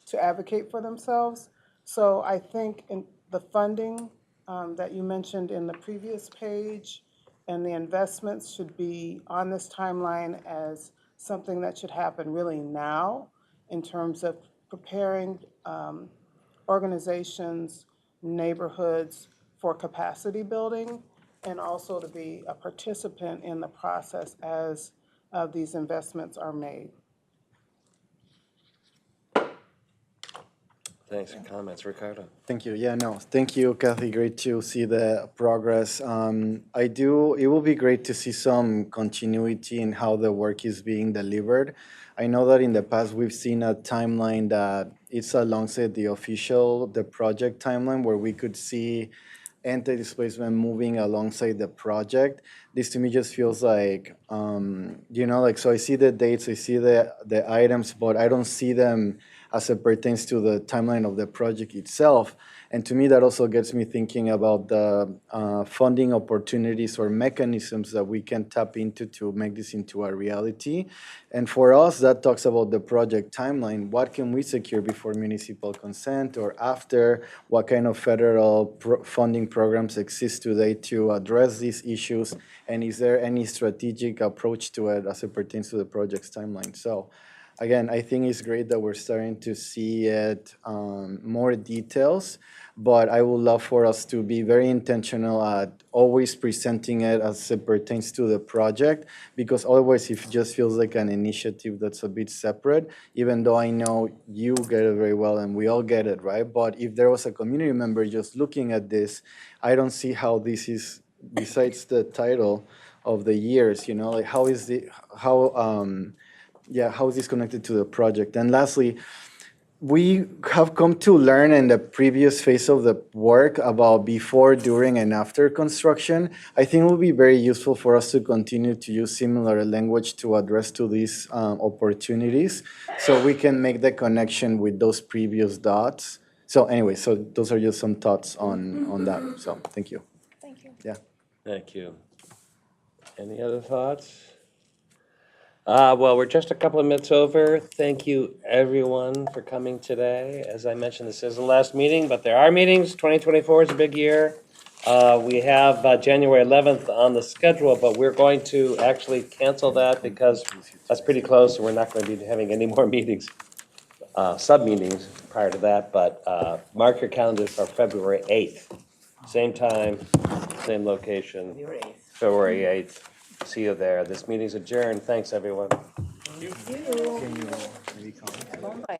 to advocate for themselves. So I think in the funding that you mentioned in the previous page and the investments should be on this timeline as something that should happen really now in terms of preparing organizations, neighborhoods for capacity building, and also to be a participant in the process as these investments are made. Thanks for comments. Ricardo? Thank you. Yeah, no, thank you, Kathy. Great to see the progress. It will be great to see some continuity in how the work is being delivered. I know that in the past we've seen a timeline that it's alongside the project timeline where we could see anti-displacement moving alongside the project. This to me just feels like, so I see the dates, I see the items, but I don't see them as it pertains to the timeline of the project itself. And to me, that also gets me thinking about the funding opportunities or mechanisms that we can tap into to make this into a reality. And for us, that talks about the project timeline. What can we secure before municipal consent or after? What kind of federal funding programs exist today to address these issues? And is there any strategic approach to it as it pertains to the project's timeline? So again, I think it's great that we're starting to see it more details, but I would love for us to be very intentional at always presenting it as it pertains to the project, because otherwise it just feels like an initiative that's a bit separate, even though I know you get it very well and we all get it, right? But if there was a community member just looking at this, I don't see how this is, besides the title of the years, like how is this connected to the project? And lastly, we have come to learn in the previous phase of the work about before, during, and after construction. I think it will be very useful for us to continue to use similar language to address to these opportunities, so we can make the connection with those previous dots. So anyway, so those are just some thoughts on that. So thank you. Thank you. Yeah. Thank you. Any other thoughts? Well, we're just a couple of minutes over. Thank you, everyone, for coming today. As I mentioned, this is the last meeting, but there are meetings. 2024 is a big year. We have January 11th on the schedule, but we're going to actually cancel that because that's pretty close, and we're not going to be having any more meetings, sub-meetings prior to that. But mark your calendars for February 8th. Same time, same location. February 8th. See you there. This meeting's adjourned. Thank you. Thanks, everyone. Thank you.